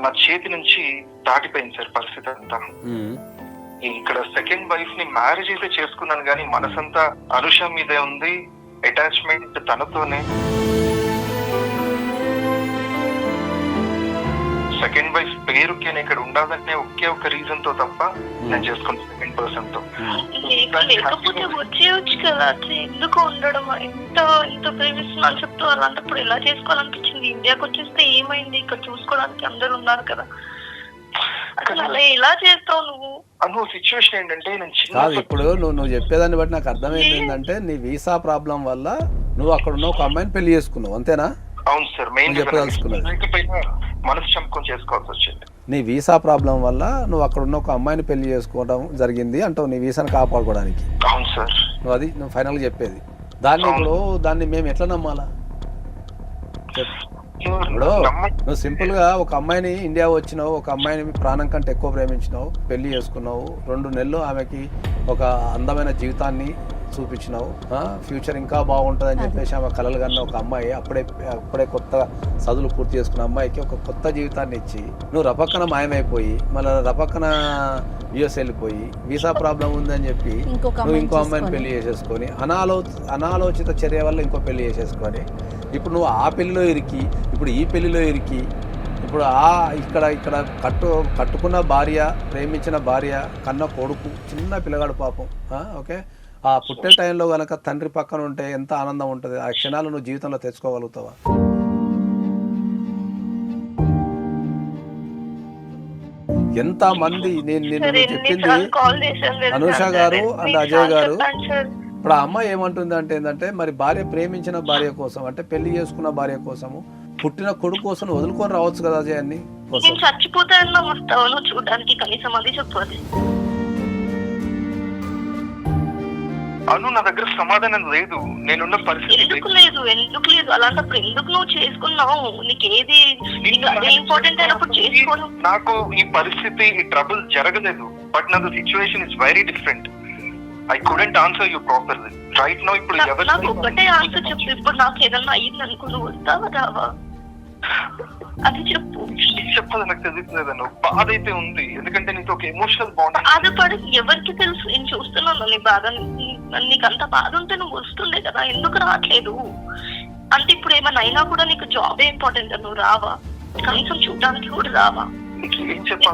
నా చేతి నుంచి దాటిపోయింది సార్ పరిస్థితి అంతా. ఇక్కడ సెకండ్ వైఫ్ ని మ్యారేజ్ అయితే చేసుకున్నాను కానీ మనసంతా అనుష మీదే ఉంది, అటాచ్మెంట్ తనతోనే. సెకండ్ వైఫ్ పేరుకి నేను ఇక్కడ ఉండాలంటే ఒకే ఒక రీజన్ తో తప్ప నేను చేసుకున్న సెకండ్ పర్సన్ తో. లేకపోతే వచ్చేయచ్చు కదా, ఎందుకు ఉండడం? ఇంత ప్రేమిస్తున్నాను చెప్తూ అలాంటప్పుడు ఎలా చేసుకోవాలనిపించింది? ఇండియాకి వచ్చేస్తే ఏమైంది? ఇక్కడ చూసుకోవడానికి అందరు ఉన్నారు కదా, అసలు అలా ఎలా చేస్తావు నువ్వు? అను సిచ్యువేషన్ ఏంటంటే, కాదు ఇప్పుడు నువ్వు చెప్పేదాన్ని బట్టి నాకు అర్థమైంది ఏంటంటే, నీ వీసా ప్రాబ్లం వల్ల నువ్వు అక్కడ ఉన్న ఒక అమ్మాయిని పెళ్లి చేసుకున్నావు, అంతేనా? అవును సార్, మెయిన్ మనసు చంపుకొని చేసుకోవాల్సి వచ్చింది. నీ వీసా ప్రాబ్లం వల్ల నువ్వు అక్కడ ఉన్న ఒక అమ్మాయిని పెళ్లి చేసుకోవడం జరిగింది అంటావు, నీ వీసాను కాపాడుకోవడానికి. అవును సార్. నువ్వు ఫైనల్ చెప్పేది దాన్ని మేము ఎట్లా నమ్మాలా? ఇప్పుడు నువ్వు సింపుల్ గా ఒక అమ్మాయిని ఇండియా వచ్చినావు, ఒక అమ్మాయిని ప్రాణం కంటే ఎక్కువ ప్రేమించినావు, పెళ్లి చేసుకున్నావు, 2 నెలలు ఆమెకి ఒక అందమైన జీవితాన్ని చూపించినావు, ఫ్యూచర్ ఇంకా బాగుంటుంది అని చెప్పేసి ఆమె కలలు కన్నా ఒక అమ్మాయి, అప్పుడే కొత్త చదువులు పూర్తి చేసుకున్న అమ్మాయికి ఒక కొత్త జీవితాన్ని ఇచ్చి నువ్వు రపక్కన మాయమైపోయి మళ్ళీ రపక్కన యుఎస్ వెళ్ళిపోయి వీసా ప్రాబ్లం ఉందని చెప్పి నువ్వు ఇంకో అమ్మాయిని పెళ్లి చేసేసుకొని అనాలోచిత చర్య వల్ల ఇంకో పెళ్లి చేసేసుకొని ఇప్పుడు నువ్వు ఆ పెళ్లిలో ఇరికి, ఇప్పుడు ఈ పెళ్లిలో ఇరికి, ఇప్పుడు ఇక్కడ కట్టుకున్న భార్య, ప్రేమించిన భార్య, కన్న కొడుకు, చిన్న పిల్లగాడు పాపం. ఓకే, ఆ పుట్టే టైంలో కనుక తండ్రి పక్కన ఉంటే ఎంత ఆనందం ఉంటుంది, ఆ క్షణాలు నువ్వు జీవితంలో తెచ్చుకోగలుగుతావా? ఎంత మంది నేను చెప్పింది అనూష గారు అండ్ అజయ్ గారు. ఇప్పుడు ఆ అమ్మాయి ఏమంటుంది అంటే ఏంటంటే, మరి భార్య ప్రేమించిన భార్య కోసం, అంటే పెళ్లి చేసుకున్న భార్య కోసము, పుట్టిన కొడుకు కోసం వదులుకొని రావచ్చు కదా అజయ్ అన్ని కోసం. చచ్చిపోతాను వస్తాను చూడడానికి, కనీసం అది చెప్పాలి. అను నా దగ్గర సమాధానం లేదు, నేనున్న పరిస్థితి ఎందుకు లేదు అలాంటప్పుడు ఎందుకు నువ్వు చేసుకున్నావు? నీకు ఏది ఇంపార్టెంట్ అయినప్పుడు చేసుకోను. నాకు ఈ పరిస్థితి, ఈ ట్రబుల్ జరగలేదు, బట్ నాకు situation is very different. I couldn't answer you properly right now. ఇప్పుడు నాకు ఒకటే ఆన్సర్ చెప్పు, ఇప్పుడు నాకు ఏదన్నా అయ్యింది అనుకో, నువ్వు వస్తావా రావా? అది చెప్పు. చెప్పాలి, నాకు తెలియట్లేదను. బాధ అయితే ఉంది, ఎందుకంటే నీకు ఒక ఎమోషనల్ బాండ్. బాధపడి ఎవరికి తెలుసు? నేను చూస్తున్నాను నీ బాధ. నీకు అంత బాధ ఉంటే నువ్వు వస్తుండే కదా, ఎందుకు రావట్లేదు? అంటే ఇప్పుడు ఏమైనా అయినా కూడా నీకు జాబ్ ఇంపార్టెంట్, నువ్వు రావా? కనీసం చూడడానికి కూడా రావా?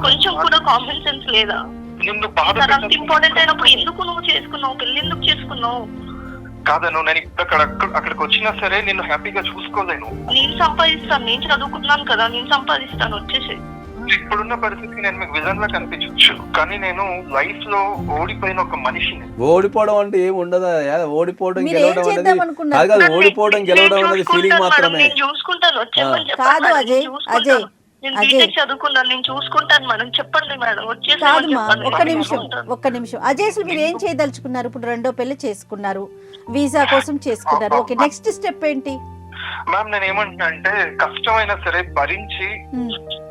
కొంచెం కూడా కామన్ సెన్స్ లేదా? అంత ఇంపార్టెంట్ అయినప్పుడు ఎందుకు నువ్వు చేసుకున్నావు? పెళ్లి ఎందుకు చేసుకున్నావు? కాదను, నేను అక్కడికి వచ్చినా సరే నిన్ను హ్యాపీగా చూసుకోలేను. నేను సంపాదిస్తాను, నేను చదువుకున్నాను కదా, నేను సంపాదిస్తాను, వచ్చేసి ఇప్పుడున్న పరిస్థితికి నేను మీకు విజన్ లా కనిపించవచ్చు, కానీ నేను లైఫ్ లో ఓడిపోయిన ఒక మనిషిని. ఓడిపోవడం అంటే ఏమి ఉండదా? ఓడిపోవడం మీరు ఏం గెలవడం అనేది చేద్దాం అనుకున్నారు? కాదు కాదు, ఓడిపోవడం గెలవడం అనేది ఫీలింగ్ మాత్రమే. నేను చూసుకుంటాను, వచ్చేమని కాదు చెప్పండి మేడం, అజయ్, నేను చూసుకుంటాను. అజయ్, నేను అజయ్. బీటెక్ చదువుకున్నాను, నేను చూసుకుంటాను మేడం. చెప్పండి మేడం, వచ్చేసి కాదుమా, ఒక్క నిమిషం అజయ్, అసలు మీరు ఏం చేయదలుచుకున్నారు? ఇప్పుడు రెండో పెళ్లి చేసుకున్నారు, వీసా కోసం చేసుకున్నారు, ఓకే, నెక్స్ట్ స్టెప్ ఏంటి? మ్యామ్ నేను ఏమంటున్నా అంటే కష్టమైనా సరే భరించి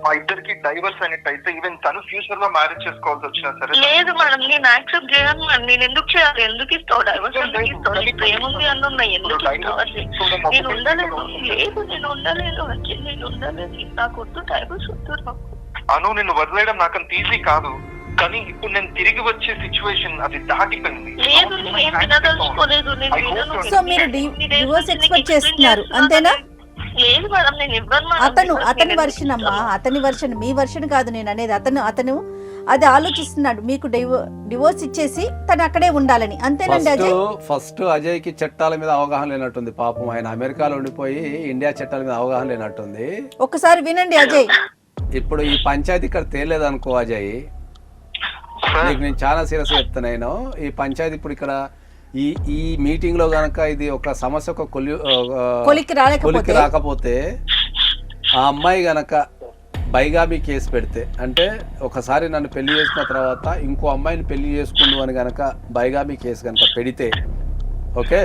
మా ఇద్దరికి డైవర్స్ అయినట్టయితే ఈవెన్ తను ఫ్యూచర్ లో మ్యారేజ్ చేసుకోవాల్సి వచ్చినా సరే. లేదు మేడం, నేను యాక్సెప్ట్ చేయను మేడం. నేను ఎందుకు చేయాలి? ఎందుకు ఇస్తావు డైవర్స్? ఎందుకు ఇస్తావు? నీకు ప్రేమ ఉంది అన్న ఎందుకు ఇస్తావు? నేను ఉండలేను. లేదు నేను ఉండలేను, నేను ఉండలేదు. నాకు వద్దు డైవర్స్, వద్దు నాకు. అను నిన్ను వదిలేయడం నాకు అంత ఈజీ కాదు, కానీ ఇప్పుడు నేను తిరిగి వచ్చే సిచ్యువేషన్ అది దాటిపోయింది. లేదు నేను వినదలుచుకోలేదు. నేను వినను. సో మీరు డివోర్స్ ఎక్స్పెక్ట్ చేస్తున్నారు అంతేనా? లేదు మేడం, నేను ఇవ్వను. అతని వర్షన్ అమ్మా, అతని వర్షన్, మీ వర్షన్ కాదు నేను అనేది. అతను అది ఆలోచిస్తున్నాడు, మీకు డివోర్స్ ఇచ్చేసి తను అక్కడే ఉండాలని, అంతేనండి అజయ్? ఫస్ట్ అజయ్ కి చట్టాల మీద అవగాహన లేనట్టుంది పాపం. ఆయన అమెరికాలో ఉండిపోయి ఇండియా చట్టాల మీద అవగాహన లేనట్టుంది. ఒకసారి వినండి అజయ్. ఇప్పుడు ఈ పంచాయతీ ఇక్కడ తేలేదు అనుకో అజయ్, నీకు నేను చాలా సీరియస్ చెప్తాను. నేను ఈ పంచాయతీ ఇప్పుడు ఇక్కడ ఈ మీటింగ్ లో గనక ఇది ఒక సమస్య ఒక కొలికి రాకపోతే ఆ అమ్మాయి గనక బైగామి కేసు పెడితే, అంటే ఒకసారి నన్ను పెళ్లి చేసుకున్న తర్వాత ఇంకో అమ్మాయిని పెళ్లి చేసుకుండు అని గనక బైగామి కేసు గనక పెడితే, ఓకే,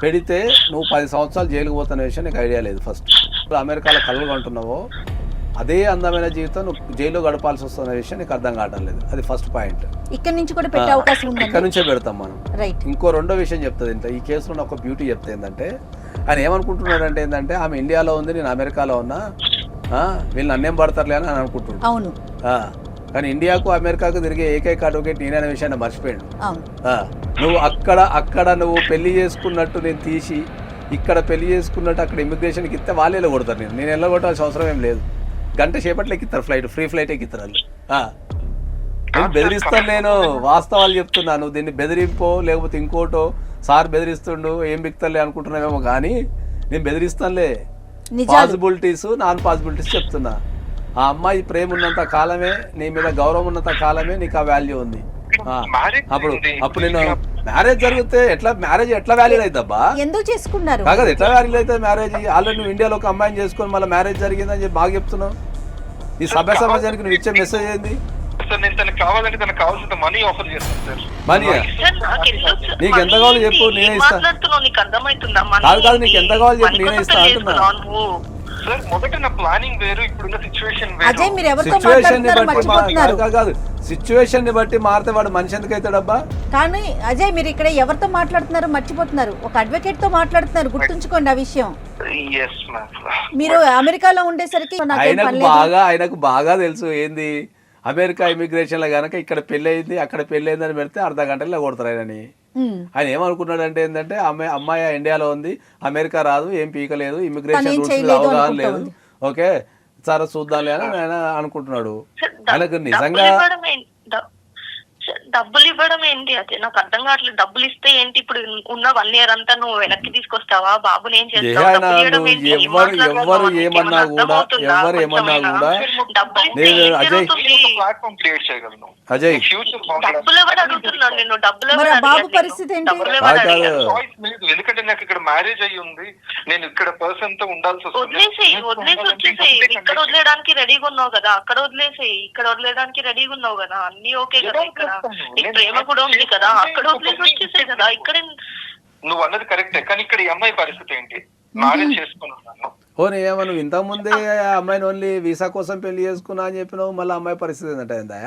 పెడితే నువ్వు 10 సంవత్సరాలు జైలుకు పోతున్న విషయం నీకు ఐడియా లేదు. ఫస్ట్ అమెరికాలో కలలు కొంటున్నావో అదే అందమైన జీవితం నువ్వు జైల్లో గడపాల్సి వస్తున్న విషయం నీకు అర్థం కావటం లేదు. అది ఫస్ట్ పాయింట్. ఇక్కడ నుంచి కూడా పెట్టే అవకాశం ఉంది, ఇక్కడ నుంచే పెడతాం మనం. రైట్. ఇంకో రెండో విషయం చెప్తుంది ఇంత ఈ కేసులో ఒక బ్యూటీ చెప్తే ఏంటంటే, ఆయన ఏమనుకుంటున్నాడు అంటే ఆమె ఇండియాలో ఉంది, నేను అమెరికాలో ఉన్నా, వీళ్ళు నన్నేం పడతారులే అని అనుకుంటున్నాడు. అవును. కానీ ఇండియాకు అమెరికాకు తిరిగే ఏకైక అడ్వకేట్ నేనే విషయాన్ని మర్చిపోయాడు. నువ్వు అక్కడ నువ్వు పెళ్లి చేసుకున్నట్టు నేను తీసి ఇక్కడ పెళ్లి చేసుకున్నట్టు అక్కడ ఇమిగ్రేషన్కి ఇస్తే వాళ్ళే వెళ్ళగొడతారు. నేను వెళ్ళగొట్టాల్సిన అవసరం ఏం లేదు. గంట సేపట్లో ఎక్కిస్తారు ఫ్లైట్, ఫ్రీ ఫ్లైట్ ఎక్కిస్తారు వాళ్ళు. నేను బెదిరిస్తాను, నేను వాస్తవాలు చెప్తున్నాను. దీన్ని బెదిరింపో లేకపోతే ఇంకోటో సార్ బెదిరిస్తుండు ఏం బిక్తలే అనుకుంటున్నావేమో, కానీ నేను బెదిరిస్తానులే. పాసిబిలిటీస్ నాన్ పాసిబిలిటీస్ చెప్తున్నా. ఆ అమ్మాయి ప్రేమ ఉన్నంత కాలమే, నీ మీద గౌరవం ఉన్నంత కాలమే నీకు ఆ వాల్యూ ఉంది. అప్పుడు నేను మ్యారేజ్ జరిగితే మ్యారేజ్ ఎట్లా వాల్యూ అవుతుందబ్బా? ఎందుకు చేసుకున్నారు కాదు, ఎట్లా వాల్యూ అవుతుంది మ్యారేజ్? ఆల్రెడీ నువ్వు ఇండియాలో ఒక అమ్మాయిని చేసుకొని మళ్ళీ మ్యారేజ్ జరిగిందని చెప్పి బాగా చెప్తున్నావు. ఈ సభ్య సమాజానికి నువ్వు ఇచ్చే మెసేజ్ ఏంది? కావాలంటే తనకు కావాల్సిన మనీ ఆఫర్ చేస్తాను సార్. మనీ నీకు ఎంత కావాలో చెప్పు, నేనే ఇస్తాను. కాదు నీకు ఎంత కావాలో చెప్పు, నేనే ఇస్తాను అంటున్నా. సార్ మొదట నా ప్లానింగ్ వేరు, ఇప్పుడున్న సిచ్యువేషన్ అజయ్, మీరు ఎవరితో సిచ్యువేషన్ ని మాట్లాడుతున్నారు? కాదు, సిచ్యువేషన్ ని బట్టి మారితే వాడు మనిషి ఎందుకు అవుతాడబ్బా? కానీ అజయ్, మీరు ఇక్కడ ఎవరితో మాట్లాడుతున్నారో మర్చిపోతున్నారు. ఒక అడ్వకేట్ తో మాట్లాడుతున్నారు, గుర్తుంచుకోండి ఆ విషయం. మీరు అమెరికాలో ఉండేసరికి ఆయనకు బాగా తెలుసు ఏంది అమెరికా ఇమిగ్రేషన్ లో గనక ఇక్కడ పెళ్ళయింది అక్కడ పెళ్ళయింది అని పెడితే అర్ధ గంటలో కొడతారు ఆయనని. ఆయన ఏమనుకున్నాడు అంటే ఏంటంటే అమ్మాయి ఇండియాలో ఉంది, అమెరికా రాదు, ఏం పీకలేదు, ఇమిగ్రేషన్ రూల్స్ అవగాహన లేదు, ఓకే సరే చూద్దాంలే అని ఆయన అనుకుంటున్నాడు. ఆయనకు నిజంగా డబ్బులు ఇవ్వడం ఏంటి? అదే నాకు అర్థం కావట్లేదు. డబ్బులు ఇస్తే ఏంటి? ఇప్పుడు ఉన్న 1 year అంతా నువ్వు వెనక్కి తీసుకొస్తావా? బాబుని ఏం చేస్తావు? ఎవరు ఏమన్నా కూడా అజయ్ డబ్బులు ఎవరు అడుగుతున్నాడు? నేను డబ్బులు బాబు పరిస్థితి ఏంటి? ఎందుకంటే నాకు ఇక్కడ మ్యారేజ్ అయ్యి ఉంది, నేను ఇక్కడ పర్సన్ తో ఉండాల్సి వస్తుంది. వదిలేసేయి వచ్చేసేయి. ఇక్కడ వదిలేయడానికి రెడీగా ఉన్నావు కదా, అక్కడ వదిలేసేయి. ఇక్కడ వదిలేయడానికి రెడీగా ఉన్నావు కదా, అన్ని ఓకే కదా. ఇక్కడ ప్రేమ కూడా ఉంది కదా, అక్కడ వదిలేసి వచ్చేసాయి కదా. ఇక్కడ నువ్వు అన్నది కరెక్టే, కానీ ఇక్కడ ఈ అమ్మాయి పరిస్థితి ఏంటి? మ్యారేజ్ చేసుకున్నాను. నువ్వు ఇంతకుముందే అమ్మాయిని ఓన్లీ వీసా కోసం పెళ్లి చేసుకున్నా అని చెప్పినావు, మళ్ళీ అమ్మాయి పరిస్థితి ఏంటంటే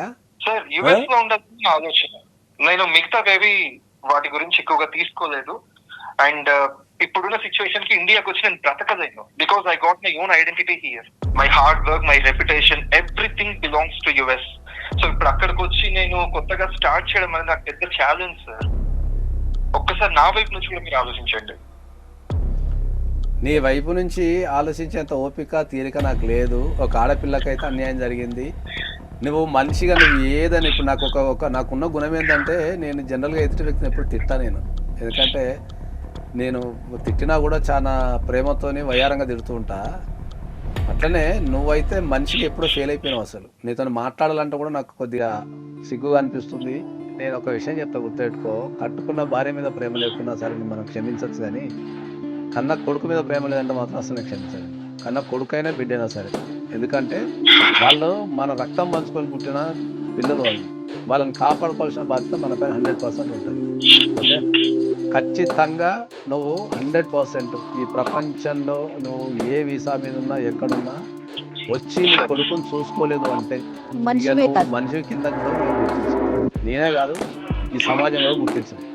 సార్ యుఎస్ లో ఉండాల్సిన ఆలోచన. నేను మిగతావేవి వాటి గురించి ఎక్కువగా తీసుకోలేదు. అండ్ ఇప్పుడున్న సిచ్యువేషన్ కి ఇండియాకి వచ్చి నేను బ్రతకలేను. Because I got my own identity here. My hard work, my reputation, everything belongs to US. So ఇప్పుడు అక్కడికి వచ్చి నేను కొత్తగా స్టార్ట్ చేయడం అనేది నాకు పెద్ద ఛాలెంజ్ సార్. ఒక్కసారి నా వైపు నుంచి కూడా మీరు ఆలోచించండి. నీ వైపు నుంచి ఆలోచించేంత ఓపిక తీరిక నాకు లేదు. ఒక ఆడపిల్లకైతే అన్యాయం జరిగింది. నువ్వు మనిషిగా నువ్వు ఏదని ఇప్పుడు నాకున్న గుణం ఏంటంటే నేను జనరల్గా ఎదుటి వ్యక్తిని ఎప్పుడు తిట్టా నేను. ఎందుకంటే నేను తిట్టినా కూడా చాలా ప్రేమతోని వయ్యారంగా తిడుతూ ఉంటా. అట్లనే నువ్వైతే మనిషికి ఎప్పుడో ఫెయిల్ అయిపోయినావు. అసలు నీతో మాట్లాడాలంటే కూడా నాకు కొద్దిగా సిగ్గుగా అనిపిస్తుంది. నేను ఒక విషయం చెప్తా, గుర్తుపెట్టుకో. కట్టుకున్న భార్య మీద ప్రేమ లేకున్నా సరే మనం క్షమించవచ్చు, కానీ కన్న కొడుకు మీద ప్రేమ లేదంటే మాత్రం అసలు నేను క్షమించాను. కన్న కొడుకైనా బిడ్డైనా సరే, ఎందుకంటే వాళ్ళు మన రక్తం పంచుకొని పుట్టిన పిల్లలు వాళ్ళు. వాళ్ళని కాపాడుకోవాల్సిన బాధ్యత మన పైన 100% ఉంటుంది. ఓకే, ఖచ్చితంగా నువ్వు 100% ఈ ప్రపంచంలో నువ్వు ఏ వీసా మీద ఉన్నా ఎక్కడున్నా వచ్చి నీ కొడుకుని చూసుకోలేదు అంటే ఇక నువ్వు మనిషి కింద కూడా నువ్వు గుర్తించు. నేనే కాదు, ఈ సమాజం కూడా గుర్తించదు.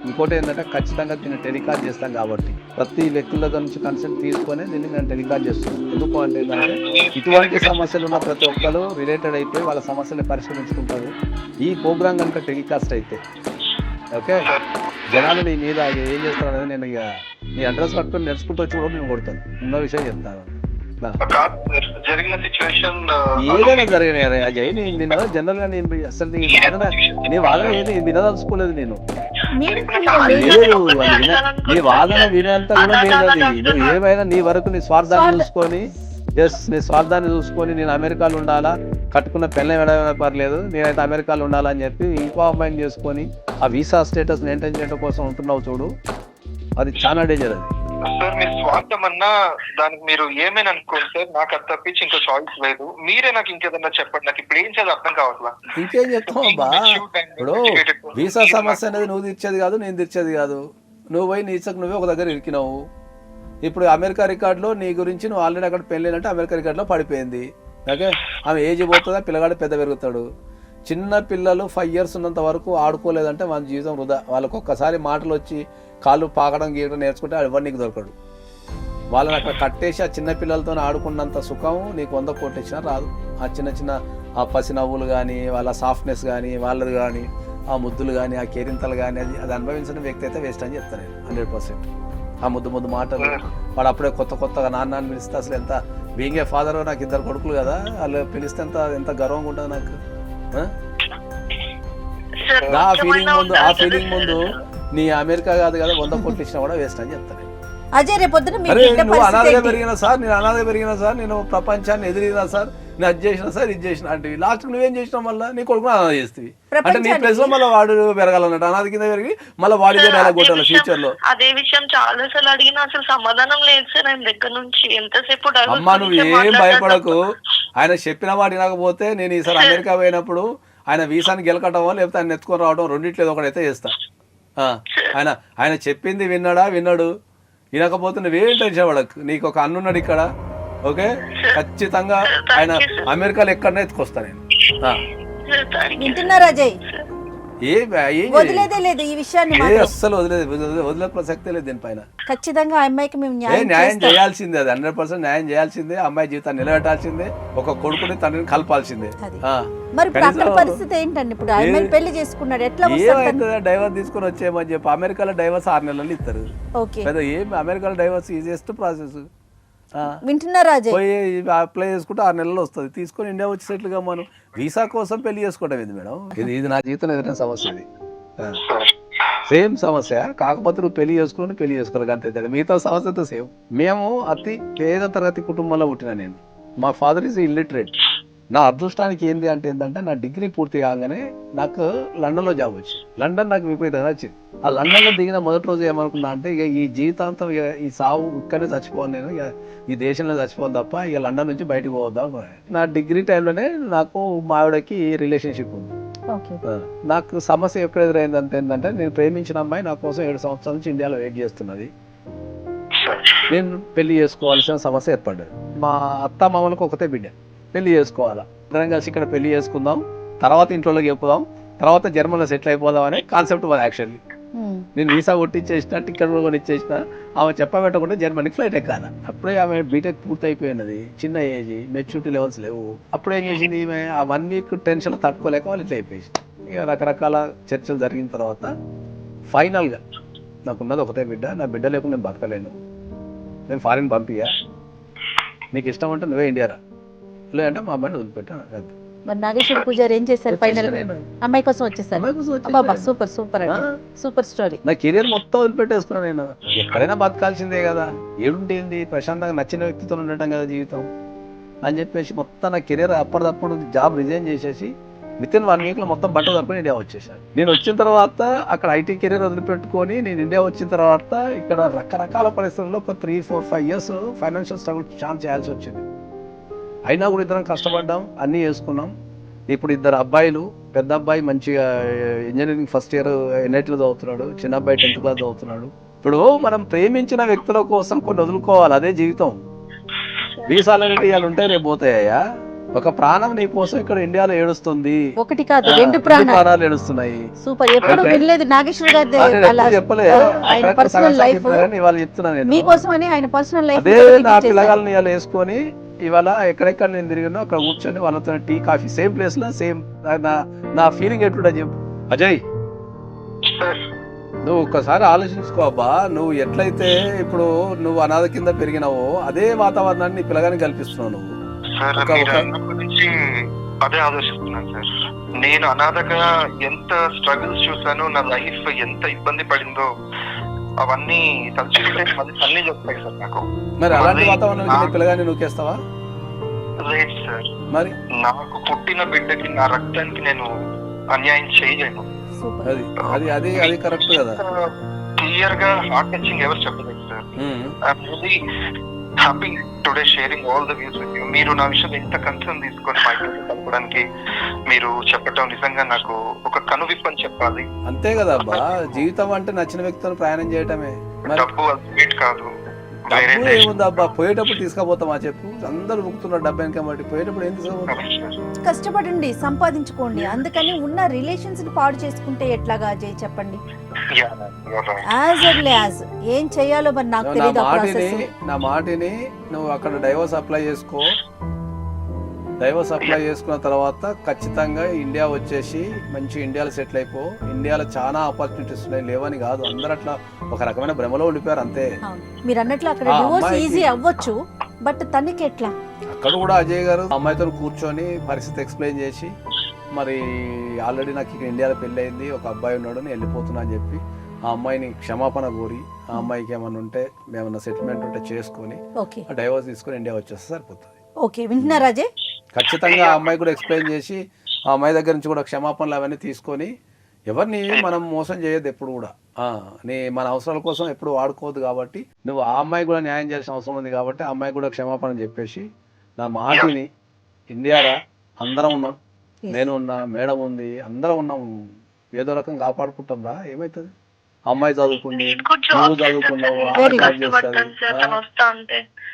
ఇంకోటి ఏంటంటే ఖచ్చితంగా దీన్ని టెలికాస్ట్ చేస్తాం కాబట్టి ప్రతి వ్యక్తుల నుంచి కన్సెంట్ తీసుకొని దీన్ని నేను టెలికాస్ట్ చేస్తున్నాను. ఎందుకు అంటే ఏంటంటే ఇటువంటి సమస్యలు ఉన్న ప్రతి ఒక్కరు రిలేటెడ్ అయిపోయి వాళ్ళ సమస్యలు పరిష్కరించుకుంటారు. ఈ ప్రోగ్రామ్ కనుక టెలికాస్ట్ అయితే ఓకే, జనాలు నీ మీద ఏం చేస్తారు అనేది నేను ఇక నీ అడ్రస్ పట్టుకొని నేర్చుకుంటూ వచ్చి కూడా నేను కొడతాను. ఉన్న విషయం చెప్తాను. జరిగిన సిచ్యువేషన్ ఏదైనా జరిగిన అజయ్, నేను జనరల్ గా నేను అసలు నీ వాదన ఏది వినదలుచుకోలేదు. నేను లేదు నీ వాదన వినేంత కూడా లేదు. నువ్వు ఏమైనా నీ వరకు నీ స్వార్థాన్ని చూసుకొని నీ స్వార్థాన్ని చూసుకొని నేను అమెరికాలో ఉండాలా, కట్టుకున్న పెళ్ళ వేయడమైనా పర్లేదు, నేనైతే అమెరికాలో ఉండాలని చెప్పి ఇంకో అమ్మాయిని చేసుకొని ఆ వీసా స్టేటస్ మెయింటైన్ చేయడం కోసం ఉంటున్నావు చూడు, అది చాలా డేంజర్. అది సార్ మీ స్వార్థం అన్నా దానికి మీరు ఏమైనా అనుకోండి సార్, నాకు అది తప్పించి ఇంకో చాయిస్ లేదు. మీరే నాకు ఇంకేదన్నా చెప్పండి, నాకు ఇప్పుడు ఏం చేయాలి అర్థం కావట్లా. ఇంకేం చెప్తావు అబ్బా? ఇప్పుడు వీసా సమస్య అనేది నువ్వు తీర్చేది కాదు, నేను తీర్చేది కాదు. నువ్వు పోయి నీ ఇచ్చకు నువ్వే ఒక దగ్గర ఇరికినావు. ఇప్పుడు అమెరికా రికార్డులో నీ గురించి నువ్వు ఆల్రెడీ అక్కడ పెళ్ళినంటే అమెరికా రికార్డులో పడిపోయింది. ఓకే, ఆమె ఏజ్ పోతుందా, పిల్లగాడు పెద్ద పెరుగుతాడు. చిన్న పిల్లలు 5 years ఉన్నంత వరకు ఆడుకోలేదంటే మన జీవితం వృధా. వాళ్ళకు ఒక్కసారి మాటలు వచ్చి కాళ్ళు పాకడం గీయడం నేర్చుకుంటే ఎవరు నీకు దొరకడు. వాళ్ళని అక్కడ కట్టేసి ఆ చిన్న పిల్లలతో ఆడుకున్నంత సుఖం నీకు 100 కోట్లు ఇచ్చినా రాదు. ఆ చిన్న చిన్న ఆ పసి నవ్వులు కానీ, వాళ్ళ సాఫ్ట్నెస్ కానీ, వాళ్ళది కానీ, ఆ ముద్దులు కానీ, ఆ కేరింతలు కానీ, అది అనుభవించిన వ్యక్తి అయితే వేస్ట్ అని చెప్తాను నేను 100%. ఆ ముద్దు మాటలు, వాడు అప్పుడే కొత్తగా నాన్న పిలిస్తే అసలు ఎంత బీయింగ్ ఏ ఫాదర్, నాకు 2 కొడుకులు కదా, వాళ్ళు పిలిస్తే ఎంత గర్వంగా ఉంటుంది నాకు. ఆ ఫీలింగ్ ముందు నీ అమెరికా కాదు కదా 100 కోట్లు ఇచ్చినా కూడా వేస్ట్ అని చెప్తాను. అజయ్ రేపొద్దున నువ్వు అనాథగా పెరిగినా సార్, నేను అనాథగా పెరిగినా సార్, నేను ప్రపంచాన్ని ఎదిరినా సార్, నేను అది చేసినా సార్, ఇది చేసిన అంటే లాస్ట్ నువ్వేం చేసినావు, మళ్ళీ నీ కొడుకు అనాథ చేస్తుంది అంటే నీ ప్లేస్ లో మళ్ళీ వాడు పెరగాలన్నట్టు అనాథ కింద పెరిగి మళ్ళీ వాడి కొట్టాలి ఫ్యూచర్ లో. అదే విషయం చాలా సార్లు అడిగినా అసలు సమాధానం లేదు సార్ ఆయన దగ్గర నుంచి. ఎంతసేపు అమ్మా నువ్వు ఏం భయపడకు, ఆయన చెప్పిన వాడు వినకపోతే నేను ఈసారి అమెరికా పోయినప్పుడు ఆయన వీసాని గెలకటమో లేకపోతే ఆయన ఎత్తుకొని రావడం రెండిట్లేదు ఒకటైతే చేస్తా. ఆయన చెప్పింది విన్నాడు, వినకపోతే నువ్వేం టెన్షన్ పడకు. నీకు ఒక అన్నున్నాడు ఇక్కడ. ఓకే, ఖచ్చితంగా ఆయన అమెరికాలో ఎక్కడనే ఎత్తుకొస్తా నేను. వింటున్నారా అజయ్? వదిలేదే లేదు ఈ విషయాన్ని, అస్సలు వదిలే ప్రసక్తే లేదు దీనిపైన. ఖచ్చితంగా ఆ అమ్మాయికి మేము న్యాయం చేయాల్సిందే, అది 100% న్యాయం చేయాల్సిందే. అమ్మాయి జీవితాన్ని నిలబెట్టాల్సిందే, ఒక కొడుకుని తండ్రిని కలపాల్సిందే. మరి అక్కడ పరిస్థితి ఏంటండి? ఇప్పుడు అమ్మాయిని పెళ్లి చేసుకున్నాడు, ఎట్లా ఏమైతుందా? డైవర్స్ తీసుకొని వచ్చేయమని చెప్పి అమెరికాలో డైవర్స్ 6 నెలలు ఇస్తారు. ఏం అమెరికాలో డైవర్స్ ఈజియెస్ట్ ప్రాసెస్. వింటున్నారా పోయి అప్లై చేసుకుంటే 6 నెలలు వస్తుంది, తీసుకొని ఇండియా వచ్చి సెటిల్ గా మనం వీసా కోసం పెళ్లి చేసుకోవడం ఇది మేడం. ఇది నా జీవితంలో ఎదురైన సమస్య. ఇది సేమ్ సమస్య, కాకపోతే నువ్వు పెళ్లి చేసుకోవాలి అంతే. మిగతా సమస్యతో సేమ్. మేము అతి పేద తరగతి కుటుంబంలో పుట్టిన నేను. మా ఫాదర్ ఈజ్ ఇల్లిటరేట్. నా అదృష్టానికి ఏంటంటే నా డిగ్రీ పూర్తి కాగానే నాకు లండన్లో జాబ్ వచ్చింది. లండన్ నాకు విపరీతంగా నచ్చింది. ఆ లండన్లో దిగిన మొదటి రోజు ఏమనుకున్నా అంటే ఇక ఈ జీవితాంతం ఈ సావు ఇక్కడనే చచ్చిపోను, నేను ఇక ఈ దేశంలో చచ్చిపోను తప్ప ఇక లండన్ నుంచి బయటకు పోద్దాం. నా డిగ్రీ టైంలోనే నాకు మా ఆవిడకి రిలేషన్షిప్ ఉంది. నాకు సమస్య ఎక్కడ ఎదురైందంటే ఏంటంటే నేను ప్రేమించిన అమ్మాయి నా కోసం 7 సంవత్సరాల నుంచి ఇండియాలో వెయిట్ చేస్తున్నది. నేను పెళ్లి చేసుకోవాల్సిన సమస్య ఏర్పడ్డది. మా అత్త మామలకు ఒకతే బిడ్డ, పెళ్లి చేసుకోవాలా, అందరం కలిసి ఇక్కడ పెళ్లి చేసుకుందాం, తర్వాత ఇంట్లోకి చెప్పుదాం, తర్వాత జర్మన్లో సెటిల్ అయిపోదాం అనే కాన్సెప్ట్ మాది. యాక్చువల్లీ నేను వీసా కొట్టించేసిన, టికెట్ కూడా కొనిచ్చేసిన. ఆమె చెప్పబెట్టకుండా జర్మనీకి ఫ్లైట్ ఎక్కాలి. అప్పుడే ఆమె బీటెక్ పూర్తి అయిపోయినది, చిన్న ఏజ్, మెచ్యూరిటీ లెవెల్స్ లేవు. అప్పుడు ఏం చేసింది ఈమె, ఆ 1 week టెన్షన్ తట్టుకోలేక వాళ్ళు ఇట్లా అయిపోయింది. ఇక రకరకాల చర్చలు జరిగిన తర్వాత ఫైనల్గా నాకున్నది ఒకటే బిడ్డ, నా బిడ్డ లేకుండా నేను బతకలేను, నేను ఫారిన్ పంపియా, నీకు ఇష్టం అంటే నువ్వే ఇండియా రా, లేదంటే మా అమ్మాయిని వదిలిపెట్టాను. మరి నాగేశ్వర పూజారి ఏం చేశారు? ఫైనల్ అమ్మాయి కోసం వచ్చేసారు. Super story. నా కెరీర్ మొత్తం వదిలిపెట్టేసుకున్నాను నేను. ఎక్కడైనా బతకాల్సిందే కదా, ఏడుంటేంది, ప్రశాంతంగా నచ్చిన వ్యక్తితో ఉండటం కదా జీవితం. అని చెప్పేసి మొత్తం నా కెరీర్ అప్పటిదప్పుడు జాబ్ రిజైన్ చేసేసి వితిన్ 1 వీక్లో మొత్తం బట్ట తరపున ఇండియా వచ్చేసాను. నేను వచ్చిన తర్వాత అక్కడ ఐటీ కెరీర్ వదిలిపెట్టుకొని నేను ఇండియా వచ్చిన తర్వాత ఇక్కడ రకరకాల పరిస్థితుల్లో ఒక 3, 4, 5 years ఫైనాన్షియల్ స్ట్రగుల్ ఛాన్స్ చేయాల్సి వచ్చింది. అయినా కూడా ఇద్దరం కష్టపడ్డాం, అన్నీ చేసుకున్నాం. ఇప్పుడు 2 అబ్బాయిలు, పెద్ద అబ్బాయి మంచిగా ఇంజనీరింగ్ ఫస్ట్ ఇయర్ NITలో చదువుతున్నాడు, చిన్న అబ్బాయి 10th క్లాస్ చదువుతున్నాడు. ఇప్పుడు మనం ప్రేమించిన వ్యక్తుల కోసం కొన్ని వదులుకోవాలి, అదే జీవితం. వీసాలు అనేవి ఇవాళ ఉంటాయి, రేపు పోతాయా? ఒక ప్రాణం నీ కోసం ఇక్కడ ఇండియాలో ఏడుస్తుంది, ఒకటి కాదు 2 ప్రాణాలు ఏడుస్తున్నాయి. సూపర్. ఎప్పుడు వినలేదు నాగేశ్వర్ గారి చెప్పలేదు, ఆయన పర్సనల్ లైఫ్ ఇవాళ చెప్తున్నాను మీకోసమని, ఆయన పర్సనల్ లైఫ్. అదే నా పిల్లగాళ్ళని ఇవాళ వేసుకొని ఇవాళ ఎక్కడెక్కడ నేను తిరిగినో అక్కడ కూర్చొని వాళ్ళతో టీ కాఫీ సేమ్ ప్లేస్ లో సేమ్ నా ఫీలింగ్ ఎట్లుంటా చెప్పు. అజయ్, నువ్వు ఒక్కసారి ఆలోచించుకో అబ్బా. నువ్వు ఎట్లయితే ఇప్పుడు నువ్వు అనాథ కింద పెరిగినావో అదే వాతావరణాన్ని నీ పిల్లగానికి కల్పిస్తున్నావు నువ్వు. సార్ మీరు అన్నప్పటి నుంచి అదే ఆలోచిస్తున్నాను సార్. నేను అనాథగా ఎంత స్ట్రగుల్స్ చూసాను, నా లైఫ్ ఎంత ఇబ్బంది పడిందో అవన్నీ తలుచుకుంటే అన్ని చెప్తాయి సార్ నాకు. మరి అలాంటి వాతావరణం పిల్లగాని నూకేస్తావా? లేదు సార్, మరి నాకు పుట్టిన బిడ్డకి, నా రక్తానికి నేను అన్యాయం చేయలేను. అది అది అది అది కరెక్ట్ కదా. క్లియర్ గా హార్ట్ టచింగ్ ఎవరు చెప్పలేదు sir. I'm really happy today sharing all the views with you. మీరు నా విషయం ఎంత కన్సర్న్ తీసుకొని మా ఇంట్లో కలపడానికి మీరు చెప్పటం నిజంగా నాకు ఒక కనువిప్పని చెప్పాలి. అంతే కదా అబ్బా, జీవితం అంటే నచ్చిన వ్యక్తులను ప్రయాణం చేయటమే. డబ్బు అల్టిమేట్ కాదు. డబ్బు ఏముంది అబ్బా, పోయేటప్పుడు తీసుకుపోతామా చెప్పు? అందరు ముక్కుతున్నారు డబ్బు వెనక బట్టి, పోయేటప్పుడు ఏం తీసుకుపోతాం? కష్టపడండి, సంపాదించుకోండి. అందుకని ఉన్న రిలేషన్స్ ని పాడు చేసుకుంటే ఎట్లాగా అజయ్ చెప్పండి. యాజ్ ఎర్లీ యాజ్ ఏం చేయాలో మరి నాకు తెలియదు. నా మాటిని నువ్వు అక్కడ డైవర్స్ అప్లై చేసుకో. డైవర్స్ అప్లై చేసుకున్న తర్వాత ఖచ్చితంగా ఇండియా వచ్చేసి మంచి ఇండియాలో సెటిల్ అయిపో. ఇండియాలో చాలా ఆపర్చునిటీస్ ఉన్నాయి, లేవని కాదు. అందరూ అట్లా ఒక రకమైన భ్రమలో ఉండిపోయారు అంతే. మీరు అన్నట్లు అక్కడ డివోర్స్ ఈజీ అవ్వచ్చు, బట్ తనకి ఎట్లా? అక్కడ కూడా అజయ్ గారు అమ్మాయితో కూర్చొని పరిస్థితి ఎక్స్ప్లెయిన్ చేసి, మరి ఆల్రెడీ నాకు ఇక్కడ ఇండియాలో పెళ్ళి అయింది, ఒక అబ్బాయి ఉన్నాడు, నేను వెళ్ళిపోతున్నా అని చెప్పి ఆ అమ్మాయిని క్షమాపణ కోరి, ఆ అమ్మాయికి ఏమన్నా ఉంటే ఏమన్నా సెటిల్మెంట్ ఉంటే చేసుకొని డైవర్స్ తీసుకొని ఇండియా వచ్చేస్తే సరిపోతుంది. ఓకే, వింటున్నారా అజయ్? ఖచ్చితంగా ఆ అమ్మాయి కూడా ఎక్స్ప్లెయిన్ చేసి, ఆ అమ్మాయి దగ్గర నుంచి కూడా క్షమాపణలు అవన్నీ తీసుకొని, ఎవరిని మనం మోసం చేయొద్దు ఎప్పుడు కూడా. మన అవసరాల కోసం ఎప్పుడు వాడుకోవద్దు. కాబట్టి నువ్వు ఆ అమ్మాయి కూడా న్యాయం చేయాల్సిన అవసరం ఉంది. కాబట్టి ఆ అమ్మాయి కూడా క్షమాపణ చెప్పేసి, నా మాటిని ఇండియారా అందరం ఉన్నాం, నేను ఉన్నా, మేడం ఉంది, అందరం ఉన్నాం, ఏదో రకం కాపాడుకుంటాం రా. ఏమవుతుంది? అమ్మాయి చదువుకుంది, నువ్వు చదువుకున్నావు,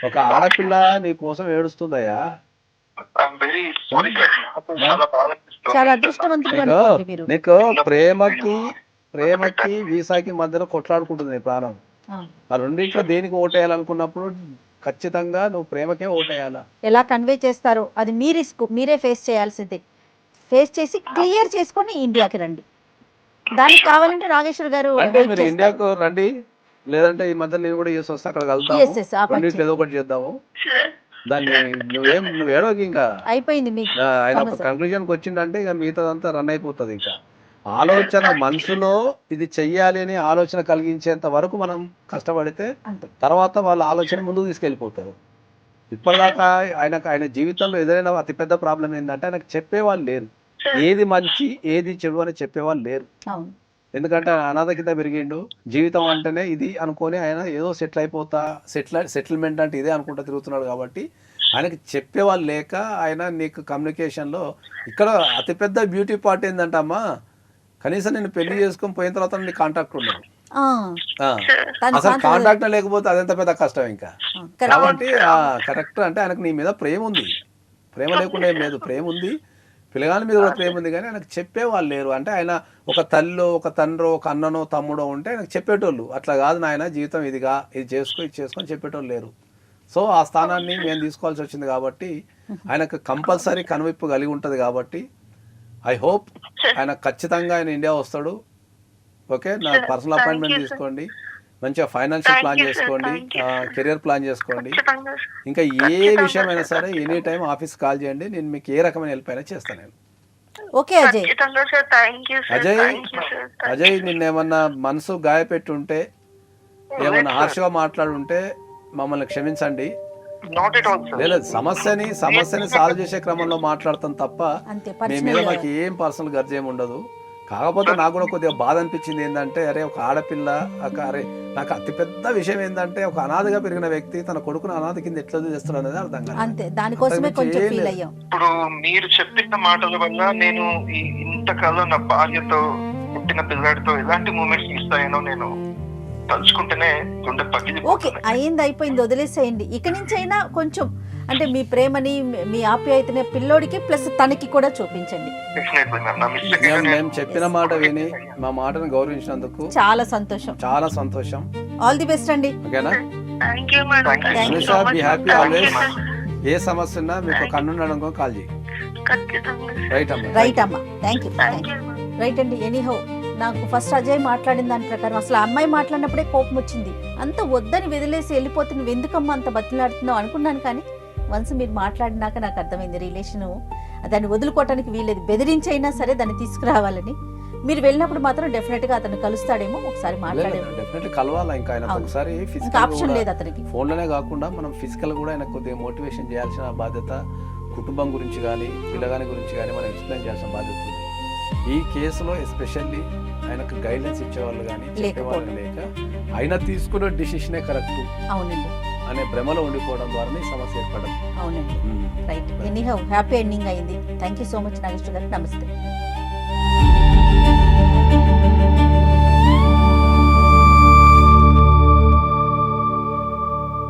ఒక ఆడపిల్ల నీ కోసం ఏడుస్తుందయ్యా. నీకు ప్రేమకి వీసాకి మధ్యలో కొట్లాడుకుంటుంది నీ ప్రాణం. ఆ రెండింట్లో దేనికి ఓటేయాలనుకున్నప్పుడు ఖచ్చితంగా నువ్వు ప్రేమకే ఓటేయాలా. ఎలా కన్వే చేస్తారో అది మీ రిస్క్, మీరే ఫేస్ చేయాల్సిందే. ఫేస్ చేసి క్లియర్ చేసుకొని ఇండియాకి రండి. దానికి కావాలంటే నాగేశ్వర్ గారు మీరు ఇండియాకు రండి, లేదంటే ఈ మధ్య నేను కూడా చేసి వస్తా, అక్కడ కలుద్దాము, ఏదో ఒకటి చేద్దాము. దాన్ని నువ్వు ఏడోకి ఇంకా అయిపోయింది. ఆయన కంక్లూజన్కి వచ్చిందంటే ఇక మిగతాదంతా రన్ అయిపోతుంది. ఇంకా ఆలోచన మనసులో ఇది చెయ్యాలి అని ఆలోచన కలిగించేంత వరకు మనం కష్టపడితే తర్వాత వాళ్ళ ఆలోచన ముందుకు తీసుకెళ్ళిపోతారు. ఇప్పటిదాకా ఆయన జీవితంలో ఎదురైన అతిపెద్ద ప్రాబ్లం ఏంటంటే ఆయనకు చెప్పేవాళ్ళు లేరు. ఏది మంచి ఏది చెడు అని చెప్పేవాళ్ళు లేరు. ఎందుకంటే అనాథ కింద పెరిగిండు. జీవితం అంటేనే ఇది అనుకొని ఆయన ఏదో సెటిల్ అయిపోతా, సెటిల్మెంట్ అంటే ఇదే అనుకుంటా తిరుగుతున్నాడు. కాబట్టి ఆయనకి చెప్పేవాళ్ళు లేక ఆయన నీకు కమ్యూనికేషన్లో ఇక్కడ అతిపెద్ద బ్యూటీ పార్ట్ ఏంటంటే అమ్మా, కనీసం నేను పెళ్లి చేసుకొని పోయిన తర్వాత నీ కాంటాక్ట్ ఉన్నాడు. అసలు కాంటాక్ట్ లేకపోతే అదెంత పెద్ద కష్టం ఇంకా. కాబట్టి కరెక్ట్ అంటే ఆయనకు నీ మీద ప్రేమ ఉంది, ప్రేమ లేకుండా ఏం లేదు, ప్రేమ ఉంది, పిల్లగాని మీద కూడా ప్రేమ ఉంది. కానీ ఆయనకు చెప్పేవాళ్ళు లేరు. అంటే ఆయన ఒక తల్లి, ఒక తండ్రో, ఒక అన్ననో, తమ్ముడో ఉంటే ఆయనకు చెప్పేటోళ్ళు. అట్లా కాదు నాయన జీవితం ఇదిగా, ఇది చేసుకో, ఇది చేసుకొని చెప్పేటోళ్ళు లేరు. సో ఆ స్థానాన్ని మేము తీసుకోవాల్సి వచ్చింది. కాబట్టి ఆయనకు కంపల్సరీ కనువిప్పు కలిగి ఉంటుంది. కాబట్టి ఐ హోప్ ఆయన ఖచ్చితంగా ఆయన ఇండియా వస్తాడు. ఓకే, నా పర్సనల్ అపాయింట్మెంట్ తీసుకోండి, మంచిగా ఫైనాన్షియల్ ప్లాన్ చేసుకోండి, కెరియర్ ప్లాన్ చేసుకోండి. ఇంకా ఏ విషయమైనా సరే ఎనీ టైం ఆఫీస్ కాల్ చేయండి, నేను మీకు ఏ రకమైన హెల్ప్ అయినా చేస్తాను నేను. ఓకే అజయ్. అజయ్ నిన్నేమన్నా మనసు గాయపెట్టుంటే, ఏమన్నా హార్ష్గా మాట్లాడుంటే మమ్మల్ని క్షమించండి. Not at all sir. లేదు, సమస్యని సాల్వ్ చేసే క్రమంలో మాట్లాడతాం తప్ప అంతే మీ మీద పర్సనల్ మాకు ఏం పర్సనల్ గర్జ ఏమి ఉండదు. కాకపోతే నాకు కూడా కొద్దిగా బాధ అనిపించింది ఏంటంటే, అరే ఒక ఆడపిల్ల అరే నాకు అతిపెద్ద విషయం ఏంటంటే, ఒక అనాథగా పెరిగిన వ్యక్తి తన కొడుకును అనాథ కింద ఎట్లా చేస్తాడు అనేది అర్థం కాదు. అంతే, దానికోసమే కొంచెం ఫీల్ అయ్యాం. ఇప్పుడు మీరు చెప్పిన మాటల వల్ల నేను ఇంతకాలం నా భార్యతో పుట్టిన పిల్లాడితో ఎలాంటి మూమెంట్స్ మిస్ అయ్యానో నేను తలుచుకుంటేనే గుండె పగిలి. ఓకే, అయింది అయిపోయింది, వదిలేసేయండి. ఇక నుంచి అయినా కొంచెం అంటే మీ ప్రేమని మీ ఆప్యాయతని పిల్లోడికి ప్లస్ తనకి కూడా చూపించండి. మేము చెప్పిన మాట విని మా మాటను గౌరవించినందుకు చాలా సంతోషం, చాలా సంతోషం. ఆల్ ది బెస్ట్ అండి. ఓకేనా? Thank you madam. Anusha, be happy always. ఏ సమస్య ఉన్నా మీకు కన్నుండడం కాల్ చేయి. ఖచ్చితంగా. రైట్ అమ్మా. రైట్ అమ్మా, thank you. Thank you. Right అండి. ఎనీహౌ నాకు ఫస్ట్ అజయ్ మాట్లాడిన దాని ప్రకారం అసలు ఆ అమ్మాయి మాట్లాడినప్పుడే కోపం వచ్చింది. అంత వద్దని వదిలేసి వెళ్ళిపోతే నువ్వు ఎందుకమ్మా అంత బతిలాడుతున్నావు అనుకున్నాను. కానీ వన్స్ మీరు మాట్లాడినాక నాకు అర్థమైంది రిలేషను దాన్ని వదులుకోవటానికి వీలేదు. బెదిరించైనా సరే దాన్ని తీసుకురావాలని. మీరు వెళ్ళినప్పుడు మాత్రం డెఫినెట్ గా అతను కలుస్తాడేమో, ఒకసారి మాట్లాడేమో. డెఫినెట్లీ కలవాలా. ఇంకా ఆయన ఒకసారి ఇంకా ఆప్షన్ లేదు అతనికి. ఫోన్లోనే కాకుండా మనం ఫిజికల్ కూడా ఆయన కొద్దిగా మోటివేషన్ చేయాల్సిన బాధ్యత, కుటుంబం గురించి కానీ పిల్లగాని గురించి కానీ మనం ఎక్స్ప్లెయిన్ చేయాల్సిన బాధ్యత ఉంది. ఈ కేసులో ఎస్పెషల్లీ ఆయనకు గైడెన్స్ ఇచ్చేవాళ్ళు కానీ చెప్పేవాళ్ళు లేక ఆయన తీసుకున్న డిసిషనే కరెక్ట్ అవునండి అనే భ్రమలో ఉండిపోవడం ద్వారానే సమస్య ఏర్పడదు. అవునండి. రైట్. ఎనీహౌ హ్యాపీ ఎండింగ్ అయింది. Thank you so much Nageswara గారు. నమస్తే.